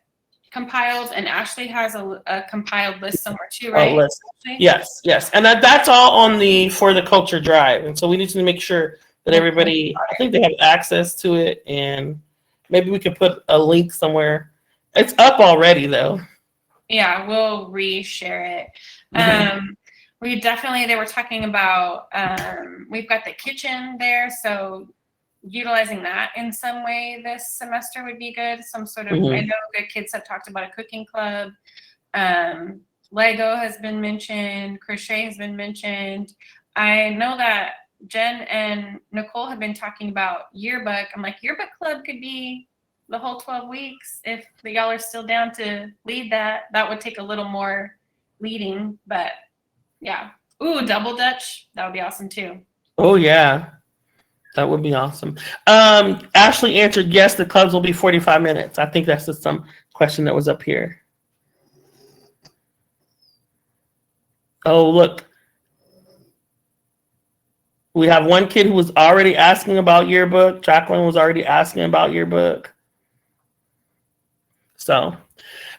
compiled, and Ashley has a compiled list somewhere too, right? List. Yes. And that's all on the For the Culture Drive. And so we need to make sure that everybody, I think they have access to it, and maybe we could put a link somewhere. It's up already though. Yeah, we'll reshare it. They were talking about, we've got the kitchen there, so utilizing that in some way this semester would be good. Some sort of, I know the kids have talked about a cooking club. Lego has been mentioned, crochet has been mentioned. I know that Jen and Nicole have been talking about yearbook. I'm like, yearbook club could be the whole 12 weeks. If y'all are still down to lead that, that would take a little more leading, but yeah. Ooh, double Dutch. That would be awesome too. Oh yeah. That would be awesome. Ashley answered yes, the clubs will be 45 minutes. I think that's just some question that was up here. Oh, look. We have one kid who was already asking about yearbook. Jacqueline was already asking about yearbook. So,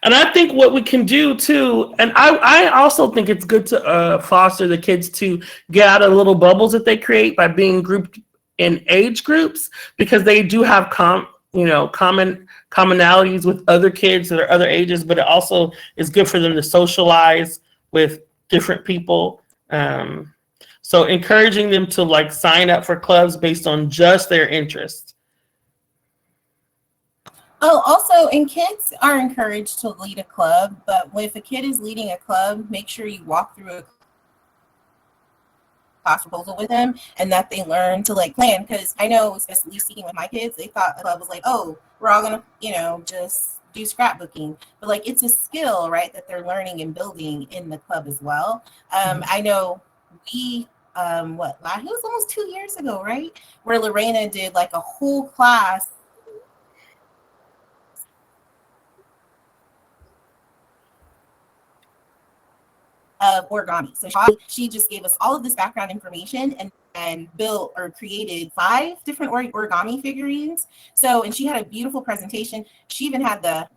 and I think what we can do too, and I also think it's good to foster the kids to get out of little bubbles that they create by being grouped in age groups, because they do have commonalities with other kids that are other ages, but it also is good for them to socialize with different people. So encouraging them to like sign up for clubs based on just their interests. Oh, also, and kids are encouraged to lead a club, but if a kid is leading a club, make sure you walk through a class proposal with them and that they learn to like plan. Because I know, especially speaking with my kids, they thought the club was like, oh, we're all gonna, just do scrapbooking, but like it's a skill, right, that they're learning and building in the club as well. I know we it was almost 2 years ago, right, where Lorena did like a whole class of origami. So she just gave us all of this background information and built or created 5 different origami figurines. So, and she had a beautiful presentation. She even had the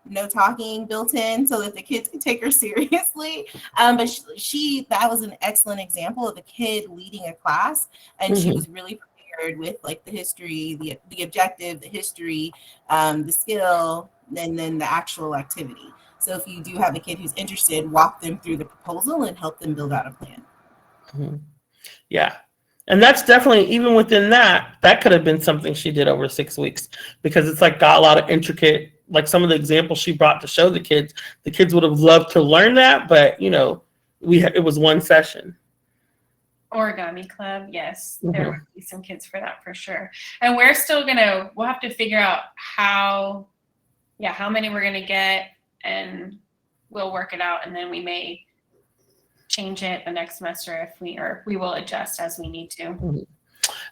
no talking built in so that the kids could take her seriously. But that was an excellent example of a kid leading a class, and she was really prepared with like the history, the objective, the history, the skill, and then the actual activity. So if you do have a kid who's interested, walk them through the proposal and help them build out a plan. Yeah. And that's definitely, even within that could have been something she did over 6 weeks, because it's like got a lot of intricate, like some of the examples she brought to show the kids would have loved to learn that, but it was one session. Origami club, yes, there would be some kids for that for sure. And we're still we'll have to figure out how many we're gonna get, and we'll work it out, and then we may change it the next semester if we will adjust as we need to.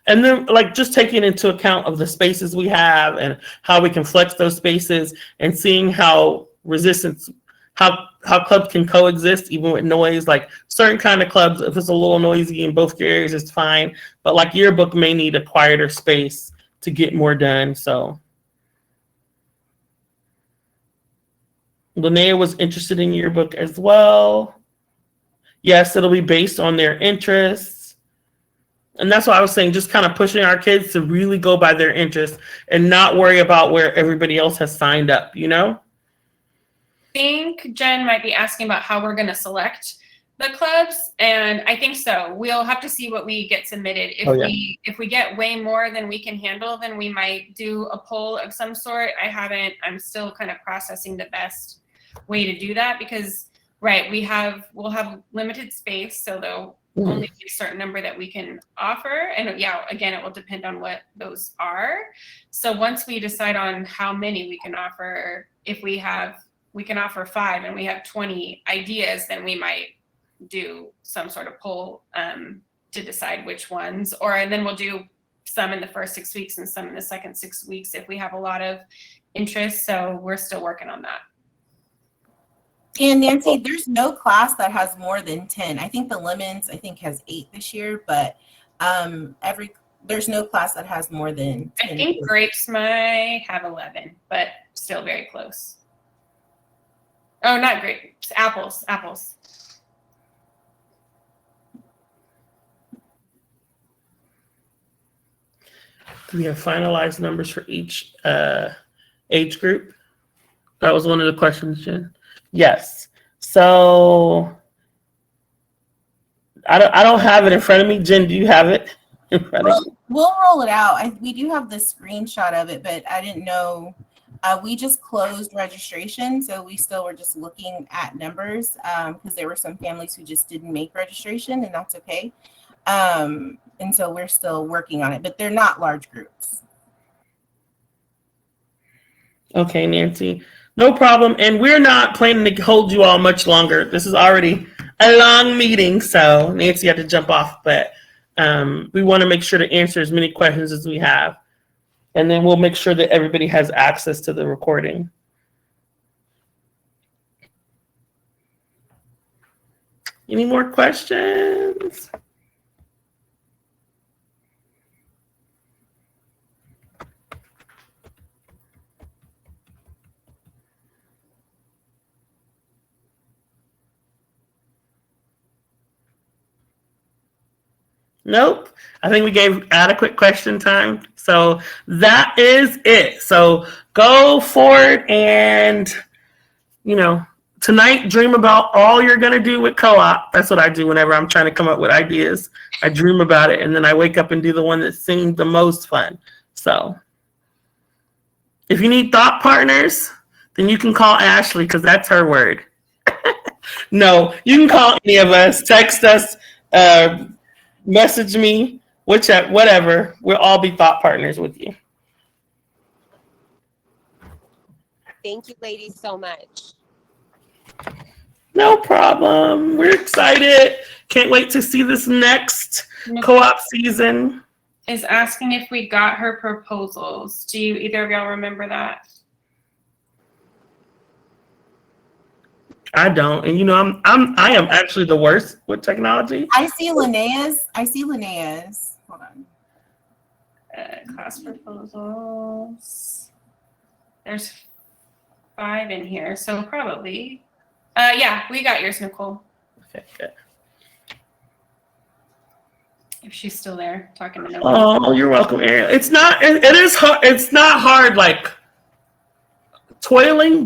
And then like just taking into account of the spaces we have and how we can flex those spaces, and seeing how clubs can coexist even with noise. Like certain kind of clubs, if it's a little noisy in both areas, it's fine, but like yearbook may need a quieter space to get more done. So Linnea was interested in yearbook as well. Yes, it'll be based on their interests. And that's what I was saying, just kind of pushing our kids to really go by their interests and not worry about where everybody else has signed up, I think Jen might be asking about how we're going to select the clubs, and I think so. We'll have to see what we get submitted. If we get way more than we can handle, then we might do a poll of some sort. I'm still kind of processing the best way to do that, because we'll have limited space, so there'll only be a certain number that we can offer, and again, it will depend on what those are. So once we decide on how many we can offer, if we can offer 5 and we have 20 ideas, then we might do some sort of poll to decide which ones, and then we'll do some in the first 6 weeks and some in the second 6 weeks if we have a lot of interest. So we're still working on that. And Nancy, there's no class that has more than 10. I think the Lemons, has 8 this year, but there's no class that has more than 10. I think Grapes might have 11, but still very close. Oh, not grapes, apples. Do we have finalized numbers for each age group? That was one of the questions, Jen. Yes. So I don't have it in front of me. Jen, do you have it in front of you? We'll roll it out. We do have the screenshot of it, but I didn't know. We just closed registration, so we still were just looking at numbers because there were some families who just didn't make registration, and that's okay. And so we're still working on it, but they're not large groups. Okay, Nancy. No problem. And we're not planning to hold you all much longer. This is already a long meeting, so Nancy had to jump off, but we want to make sure to answer as many questions as we have. And then we'll make sure that everybody has access to the recording. Any more questions? Nope. I think we gave adequate question time. So that is it. So go forward and, tonight dream about all you're going to do with co-op. That's what I do whenever I'm trying to come up with ideas. I dream about it, and then I wake up and do the one that seems the most fun. So if you need thought partners, then you can call Ashley because that's her word. No, you can call any of us, text us, message me, whatever. We'll all be thought partners with you. Thank you, ladies, so much. No problem. We're excited. Can't wait to see this next co-op season. Is asking if we got her proposals. Do you either of y'all remember that? I don't, and I am actually the worst with technology. I see Linnea's. Hold on. Class proposals. There's 5 in here, so probably. Yeah, we got yours, Nicole. Okay, good. If she's still there, talking to nobody. Oh, you're welcome, Ariel. It is hard. It's not hard, like toiling,